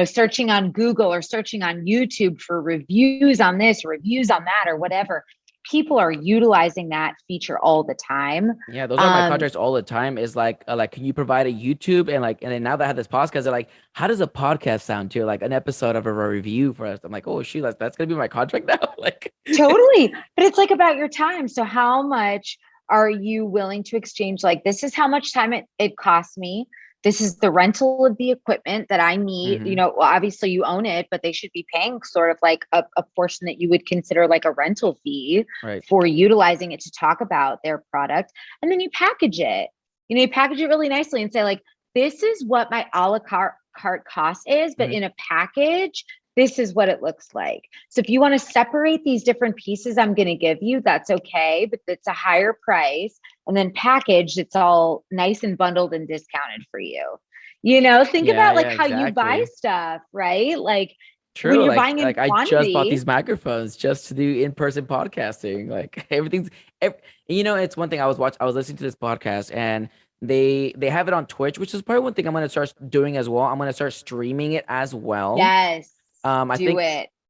Searching on Google or searching on YouTube for reviews on this, reviews on that, or whatever. People are utilizing that feature all the time. Yeah, those are my contracts all the time. Is like, can you provide a YouTube, and then now that I have this podcast, they're like, how does a podcast sound to like an episode of a review for us? I'm like, oh shoot, that's gonna be my contract now. Like, totally. But it's like about your time. So how much are you willing to exchange? Like, this is how much time it costs me. This is the rental of the equipment that I need. Well, obviously you own it, but they should be paying sort of like a portion that you would consider like a rental fee for utilizing it to talk about their product. And then you package it. You package it really nicely and say like, this is what my a la carte cost is, but in a package, this is what it looks like. So if you want to separate these different pieces I'm going to give you, that's okay, but it's a higher price. And then packaged, it's all nice and bundled and discounted for you. Think about like how you buy stuff, right? Like, true. When you're like, buying in like quantity, I just bought these microphones just to do in-person podcasting. Like it's one thing. I was listening to this podcast, and they have it on Twitch, which is probably one thing I'm going to start doing as well. I'm going to start streaming it as well. Yes. I think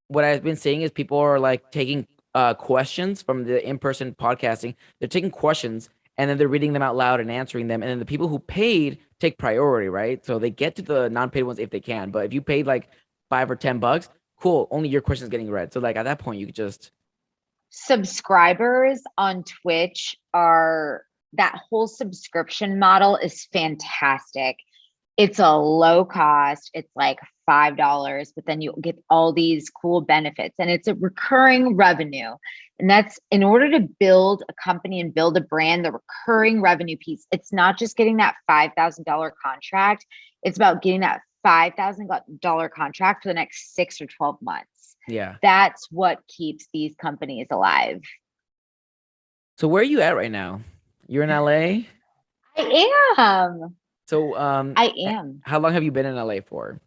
what I've been seeing is people are like taking questions from the in-person podcasting. They're taking questions, and then they're reading them out loud and answering them. And then the people who paid take priority, right? So they get to the non-paid ones if they can. But if you paid like $5 or $10, cool, only your question is getting read. So like at that point, you could just subscribers on Twitch are that whole subscription model is fantastic. It's a low cost. It's like $5, but then you get all these cool benefits and it's a recurring revenue. And that's in order to build a company and build a brand, the recurring revenue piece. It's not just getting that $5,000 contract. It's about getting that $5,000 contract for the next 6 or 12 months. Yeah. That's what keeps these companies alive. So where are you at right now? You're in LA? I am. So I am. how long have you been in LA for?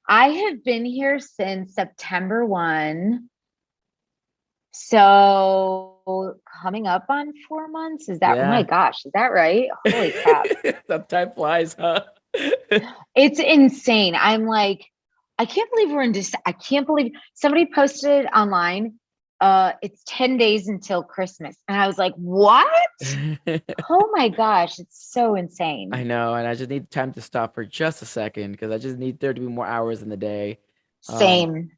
I have been here since September 1. So coming up on 4 months. Is that, oh my gosh, is that right? Holy crap. That time flies, huh? It's insane. I'm like, I can't believe we're in I can't believe somebody posted online. It's 10 days until Christmas. And I was like, what? Oh my gosh, it's so insane. I know. And I just need time to stop for just a second because I just need there to be more hours in the day. Same.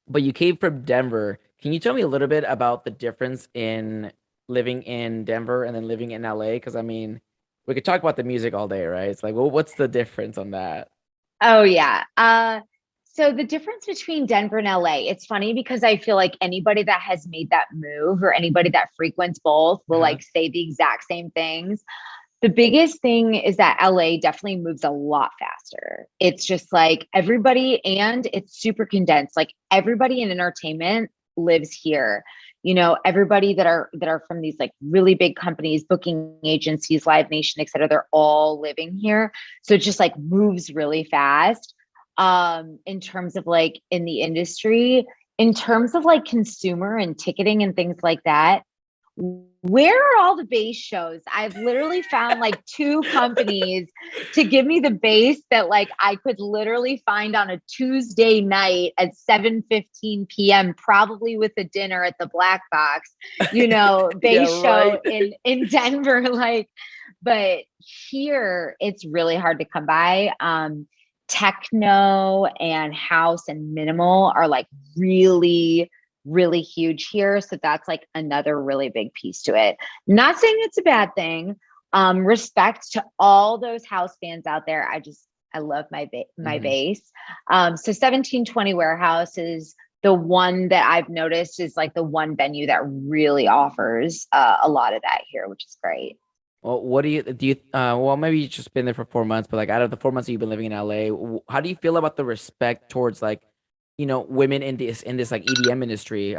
But you came from Denver. Can you tell me a little bit about the difference in living in Denver and then living in LA? Because I mean, we could talk about the music all day, right? It's like, well, what's the difference on that? Oh yeah. So the difference between Denver and LA, it's funny because I feel like anybody that has made that move or anybody that frequents both will like say the exact same things. The biggest thing is that LA definitely moves a lot faster. It's just like everybody, and it's super condensed. Like everybody in entertainment lives here. You know, everybody that are from these like really big companies, booking agencies, Live Nation, et cetera, they're all living here. So it just like moves really fast. In terms of like in the industry, in terms of like consumer and ticketing and things like that, where are all the bass shows? I've literally found like 2 companies to give me the bass that like I could literally find on a Tuesday night at 7:15 p.m., probably with a dinner at the Black Box, you know, bass show in Denver. Like, but here it's really hard to come by. Techno and house and minimal are like really huge here. So that's like another really big piece to it. Not saying it's a bad thing. Respect to all those house fans out there. I love my bass. So 1720 Warehouse is the one that I've noticed is like the one venue that really offers a lot of that here, which is great. Well, what do you well, maybe you've just been there for 4 months, but like out of the 4 months that you've been living in LA, how do you feel about the respect towards like, you know, women in this like EDM industry?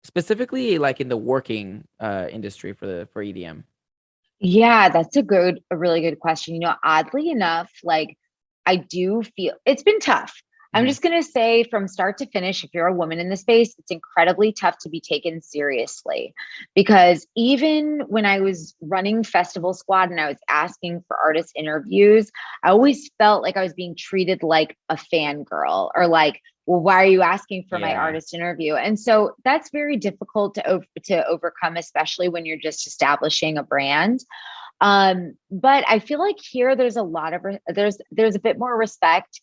Specifically like in the working industry for EDM. Yeah, that's a really good question. You know, oddly enough, like I do feel it's been tough. I'm just going to say from start to finish, if you're a woman in the space, it's incredibly tough to be taken seriously because even when I was running Festival Squad and I was asking for artist interviews, I always felt like I was being treated like a fangirl or like, well, why are you asking for my artist interview? And so that's very difficult to overcome, especially when you're just establishing a brand. But I feel like here there's a lot of, there's a bit more respect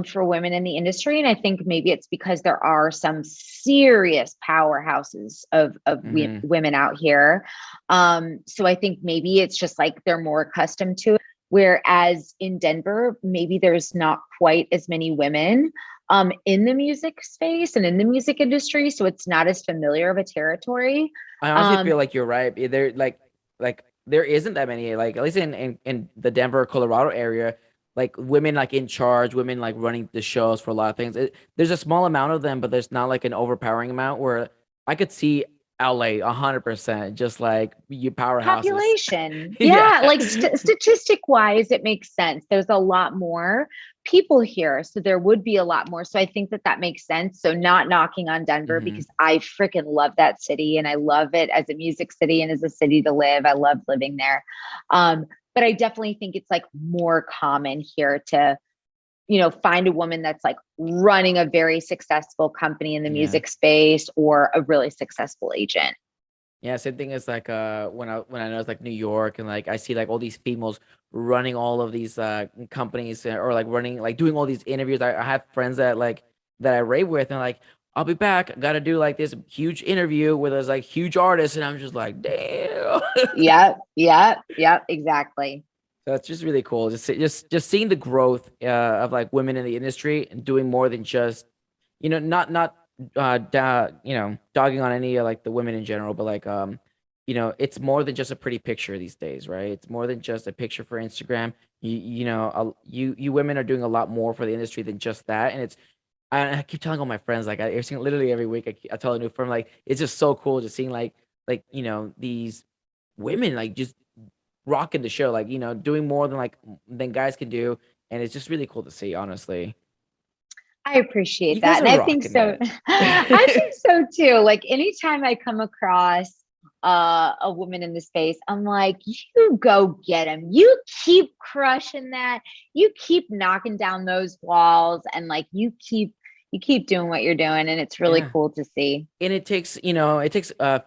for women in the industry. And I think maybe it's because there are some serious powerhouses of women out here. So I think maybe it's just like they're more accustomed to it. Whereas in Denver, maybe there's not quite as many women in the music space and in the music industry. So it's not as familiar of a territory. I honestly feel like you're right. There like there isn't that many, like at least in the Denver, Colorado area, like women like in charge, women like running the shows for a lot of things. There's a small amount of them, but there's not like an overpowering amount where I could see LA 100%, just like you powerhouses. Population. Yeah, like statistic wise, it makes sense. There's a lot more people here, so there would be a lot more. So I think that makes sense. So not knocking on Denver because I freaking love that city and I love it as a music city and as a city to live. I love living there. But I definitely think it's like more common here to, you know, find a woman that's like running a very successful company in the music space or a really successful agent. Yeah, same thing as like when I know it's like New York and like I see like all these females running all of these companies or like running like doing all these interviews. I have friends that I rave with and like I'll be back. I got to do like this huge interview with this like huge artist. And I'm just like, damn. Yep, exactly. So it's just really cool. Just seeing the growth of like women in the industry and doing more than just, not dogging on any like the women in general, but like it's more than just a pretty picture these days, right? It's more than just a picture for Instagram. You women are doing a lot more for the industry than just that, and I keep telling all my friends, like I see literally every week. I tell a new friend, like it's just so cool just seeing these women like just rocking the show, like doing more than guys can do, and it's just really cool to see. Honestly, I appreciate you guys that. And are I think rocking so. it. I think so too. Like anytime I come across a woman in the space, I'm like, you go get him. You keep crushing that. You keep knocking down those walls and like you keep doing what you're doing. And it's really Yeah. cool to see. And it takes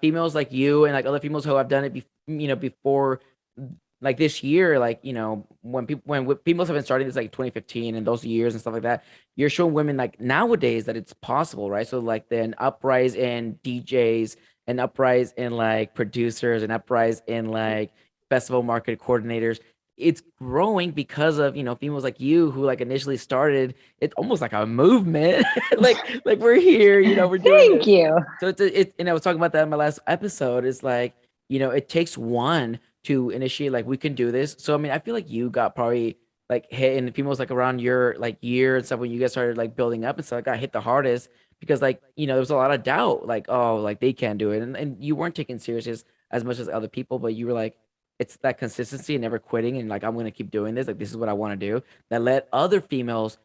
females like you and like other females who have done it before, like this year, like when females have been starting this like 2015 and those years and stuff like that. You're showing women like nowadays that it's possible, right? So like then uprise in DJs, and uprise in like producers, and uprise in like festival market coordinators. It's growing because of females like you who like initially started it almost like a movement. like we're here, we're doing Thank this. you. So and I was talking about that in my last episode. It's like, it takes one to initiate, like, we can do this. So I mean, I feel like you got probably like hit, and females like around your like year and stuff when you guys started like building up and stuff, got hit the hardest because like, there was a lot of doubt, like, oh, like they can't do it. And you weren't taken serious as much as other people, but you were like, it's that consistency and never quitting and like, I'm gonna keep doing this, like this is what I want to do, that let other females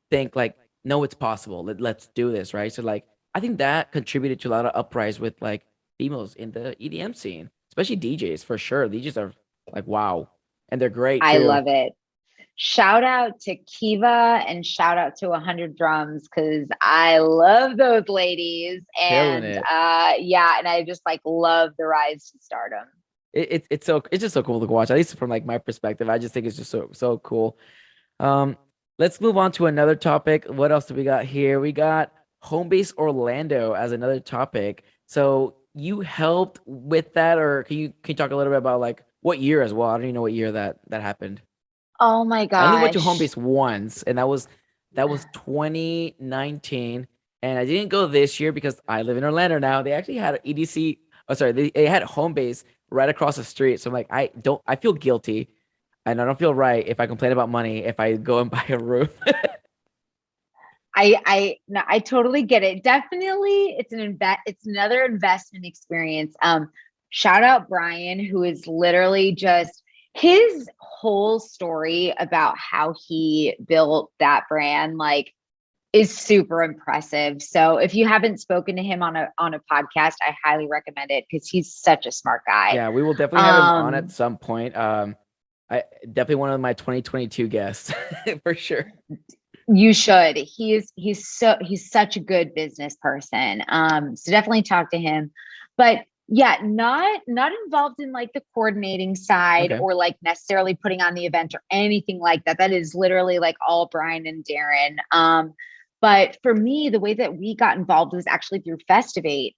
think like, no, it's possible. Let's do this, right? So like, I think that contributed to a lot of uprise with like females in the EDM scene, especially DJs for sure. DJs are like, wow, and they're great I too. love it. Shout out to Kiva and shout out to 100 Drums because I love those ladies. Killing And it. yeah, and I just like love the rise to stardom. It's just so cool to watch. At least from like my perspective, I just think it's just so cool. Um, let's move on to another topic. What else do we got here? We got Homebase Orlando as another topic. So you helped with that, or can you talk a little bit about like what year as well? I don't even know what year that happened. Oh my I only went to gosh. Homebase once, and that was 2019. And I didn't go this year because I live in Orlando now. They actually had EDC. Oh, sorry, they had Homebase right across the street. So I'm like, I feel guilty, and I don't feel right if I complain about money if I go and buy a room. No, I totally get it. Definitely it's another investment experience. Shout out Brian, who is literally just his whole story about how he built that brand, like is super impressive. So if you haven't spoken to him on a podcast, I highly recommend it because he's such a smart guy. Yeah, we will definitely have him on at some point. I definitely one of my 2022 guests for sure. You should. He's such a good business person. So definitely talk to him. But yeah, not involved in like the coordinating side Okay. or like necessarily putting on the event or anything like that. That is literally like all Brian and Darren. But for me, the way that we got involved was actually through Festivate.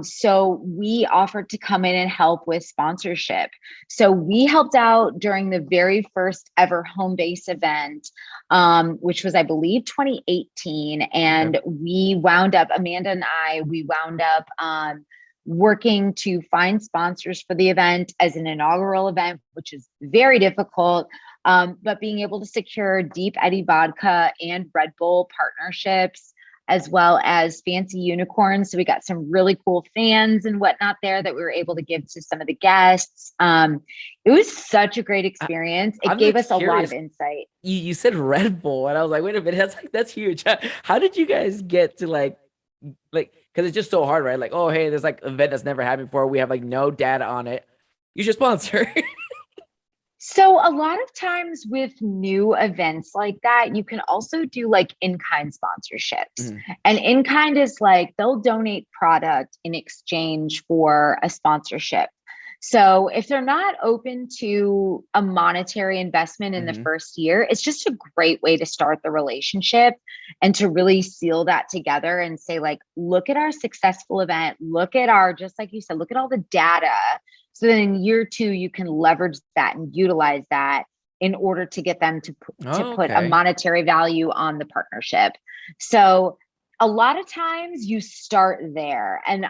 So we offered to come in and help with sponsorship. So we helped out during the very first ever Homebase event, which was, I believe, 2018. And we wound up, Amanda and I, we wound up working to find sponsors for the event as an inaugural event, which is very difficult. But being able to secure Deep Eddy Vodka and Red Bull partnerships, as well as Fancy Unicorns. So we got some really cool fans and whatnot there that we were able to give to some of the guests. It was such a great experience. It gave us a lot of insight. You said Red Bull, and I was like, wait a minute, that's huge. How did you guys get to like because it's just so hard, right? Like, oh, hey, there's like an event that's never happened before. We have like no data on it. You should sponsor. So a lot of times with new events like that, you can also do like in-kind sponsorships. And in-kind is like they'll donate product in exchange for a sponsorship. So if they're not open to a monetary investment in the first year, it's just a great way to start the relationship and to really seal that together and say, like, look at our successful event, look at our, just like you said, look at all the data. So then in year 2, you can leverage that and utilize that in order to get them to put a monetary value on the partnership. So a lot of times you start there. And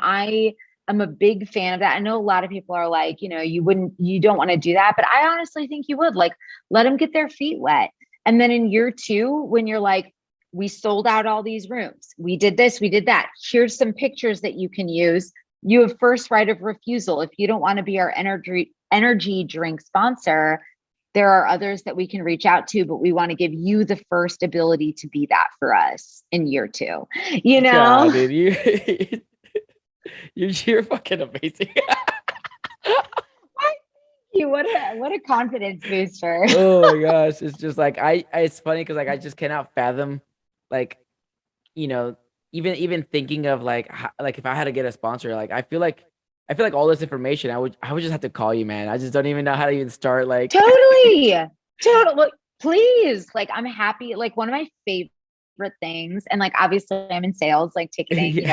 I'm a big fan of that. I know a lot of people are like, you don't want to do that, but I honestly think you would. Like, let them get their feet wet. And then in year 2, when you're like, we sold out all these rooms, we did this, we did that, here's some pictures that you can use. You have first right of refusal. If you don't want to be our energy drink sponsor, there are others that we can reach out to, but we want to give you the first ability to be that for us in year 2, God, dude, you're fucking amazing. What a confidence booster. Oh my gosh. It's just like, it's funny because like, I just cannot fathom, like, even thinking of like if I had to get a sponsor, like, I feel like all this information, I would just have to call you, man. I just don't even know how to even start. Like, totally. Look, please. Like, I'm happy. Like, one of my favorite things, and like, obviously I'm in sales, like ticketing,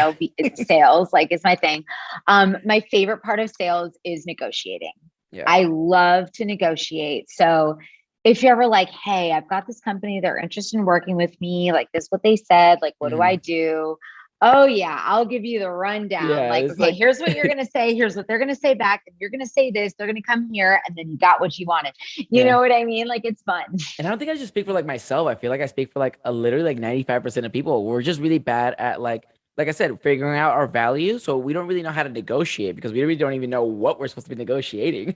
sales, like, is my thing. My favorite part of sales is negotiating. Yeah. I love to negotiate. So if you're ever like, hey, I've got this company, they're interested in working with me, like, this is what they said, like, what do I do? Oh yeah, I'll give you the rundown. Yeah, like, okay, here's what you're gonna say, here's what they're gonna say back, and you're gonna say this, they're gonna come here, and then you got what you wanted. You know what I mean? Like, it's fun. And I don't think I just speak for like myself. I feel like I speak for like literally like 95% of people. We're just really bad at like I said, figuring out our value. So we don't really know how to negotiate because we really don't even know what we're supposed to be negotiating.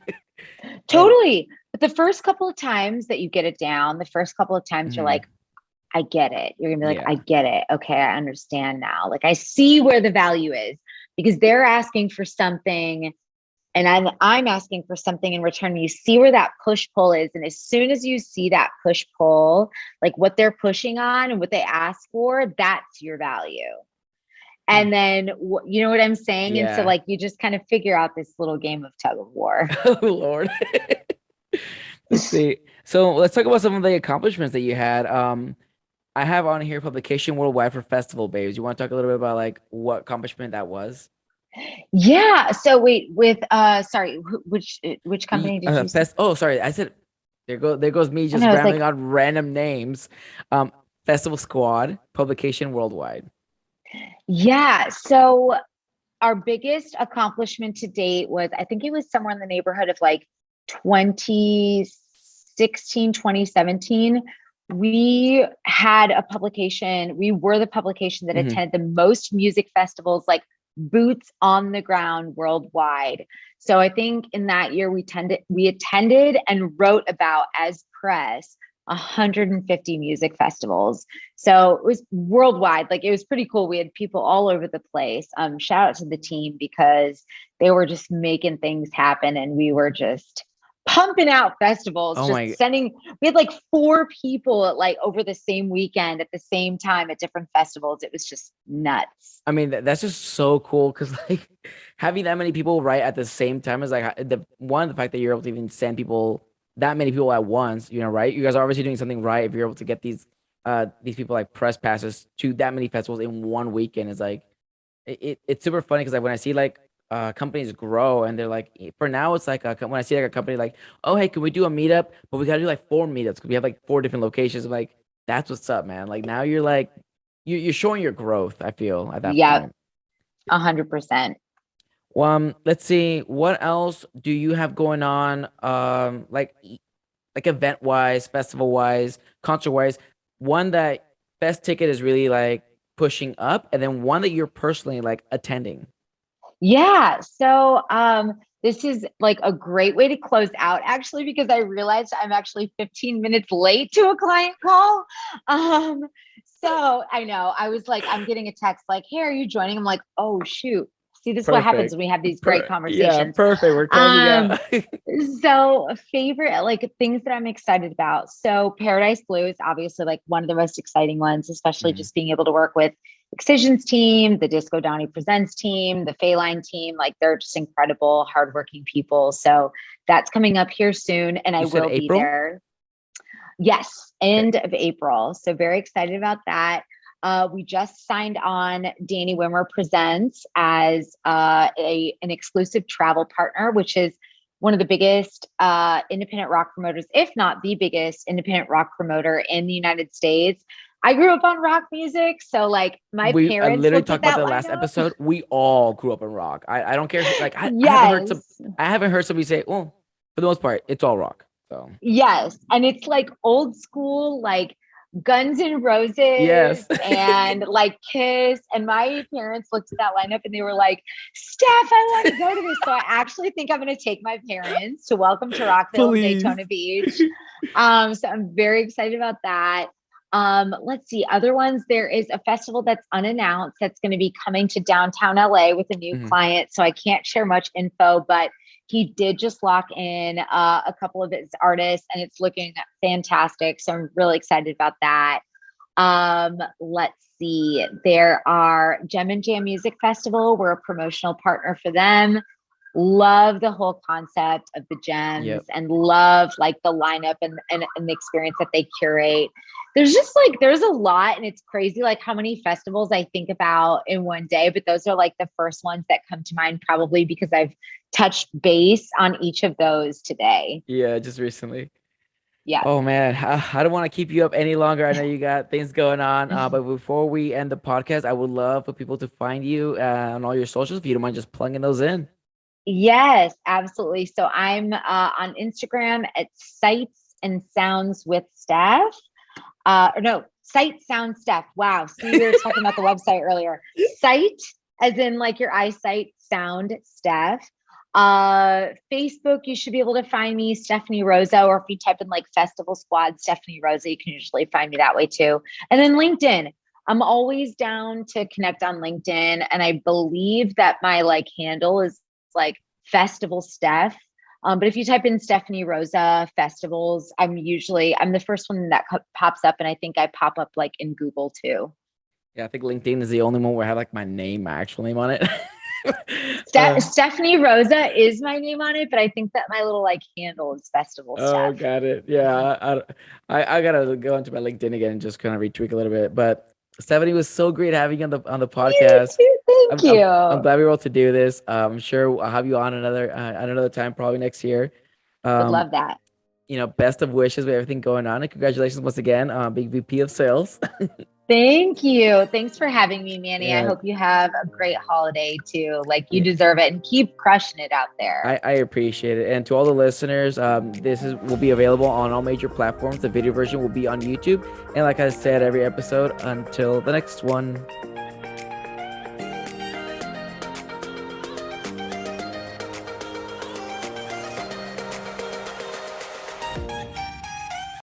Totally. But the first couple of times that you get it down, the first couple of times you're like, I get it. You're gonna be like, I get it. Okay, I understand now. Like, I see where the value is, because they're asking for something and I'm asking for something in return. You see where that push pull is. And as soon as you see that push pull, like what they're pushing on and what they ask for, that's your value. And then, you know what I'm saying? Yeah. And so like, you just kind of figure out this little game of tug of war. Oh, Lord. Let's see. So let's talk about some of the accomplishments that you had. I have on here publication worldwide for Festival Babes. You want to talk a little bit about like what accomplishment that was? Yeah. So wait, with sorry, which company did you say? Oh, sorry. I said there goes me just rambling on random names. Festival Squad, publication worldwide. Yeah. So our biggest accomplishment to date was, I think it was somewhere in the neighborhood of like 2016, 2017. We had a publication. We were the publication that attended the most music festivals, like boots on the ground worldwide. So I think in that year we attended and wrote about as press 150 music festivals. So it was worldwide. Like, it was pretty cool. We had people all over the place. Shout out to the team, because they were just making things happen, and we were just pumping out festivals. We had like 4 people at like over the same weekend at the same time at different festivals. It was just nuts. I mean, that's just so cool, because like having that many people right at the same time is like the fact that you're able to even send people, that many people at once, right? You guys are obviously doing something right if you're able to get these people like press passes to that many festivals in one weekend. Is like it's super funny, because like when I see like companies grow and they're like, for now it's like when I see like a company like, oh hey, can we do a meetup, but we gotta do like 4 meetups because we have like 4 different locations. I'm like, that's what's up, man. Like, now you're like you're showing your growth, I feel, at that point. 100%. Let's see, what else do you have going on, like event wise, festival wise, concert wise? One that Festicket is really like pushing up, and then one that you're personally like attending. Yeah. So this is like a great way to close out, actually, because I realized I'm actually 15 minutes late to a client call. So I know, I was like, I'm getting a text like, hey, are you joining? I'm like, oh shoot, See, this is what happens when we have these great conversations. Yeah, perfect. We're closing out. So favorite, like things that I'm excited about. So Paradise Blue is obviously like one of the most exciting ones, especially just being able to work with Excision's team, the Disco Donnie Presents team, the Phaline team. Like they're just incredible, hardworking people. So that's coming up here soon. And I will be there. Yes, end of April. So very excited about that. We just signed on Danny Wimmer Presents as an exclusive travel partner, which is one of the biggest independent rock promoters, if not the biggest independent rock promoter in the United States. I grew up on rock music, so like my parents literally talked about the last episode. We all grew up in rock. I don't care. Like I haven't heard somebody say, "Well, for the most part, it's all rock." So yes, and it's like old school, like Guns N' Roses and like Kiss. And my parents looked at that lineup and they were like, "Steph, I want to go to this." So I actually think I'm going to take my parents to Welcome to Rockville, Daytona Beach. So I'm very excited about that. Let's see, other ones. There is a festival that's unannounced that's going to be coming to downtown LA with a new client. So I can't share much info, but he did just lock in a couple of his artists and it's looking fantastic. So I'm really excited about that. Let's see, there are Gem and Jam Music Festival. We're a promotional partner for them. Love the whole concept of the gems and love like the lineup and the experience that they curate. There's just like, there's a lot and it's crazy like how many festivals I think about in one day, but those are like the first ones that come to mind probably because I've touched base on each of those today. Yeah, just recently. Yeah. Oh man, I don't want to keep you up any longer. I know you got things going on, but before we end the podcast, I would love for people to find you on all your socials. If you don't mind just plugging those in. Yes, absolutely. So I'm on Instagram at Sights and Sounds with Steph. SightSoundSteph. Wow. See, we were talking about the website earlier. Sight, as in like your eyesight, sound, Steph. Facebook, you should be able to find me, Stephanie Rosa, or if you type in like Festival Squad, Stephanie Rosa, you can usually find me that way too. And then LinkedIn. I'm always down to connect on LinkedIn. And I believe that my like handle is like Festival Steph. But if you type in Stephanie Rosa festivals, I'm the first one that pops up. And I think I pop up like in Google too. Yeah, I think LinkedIn is the only one where I have like my actual name on it. Stephanie Rosa is my name on it, but I think that my little like handle is Festival Steph. Oh, got it. Yeah, I gotta go into my LinkedIn again and just kind of retweak a little bit. But Stephanie, was so great having you on the podcast. Thank you. I'm glad we were able to do this. I'm sure I'll have you on another time, probably next year. Would love that. Best of wishes with everything going on, and congratulations once again on being VP of Sales. Thank you. Thanks for having me, Manny. I hope you have a great holiday too. Like you deserve it, and keep crushing it out there. I appreciate it. And to all the listeners, this will be available on all major platforms. The video version will be on YouTube. And like I said, every episode, until the next one.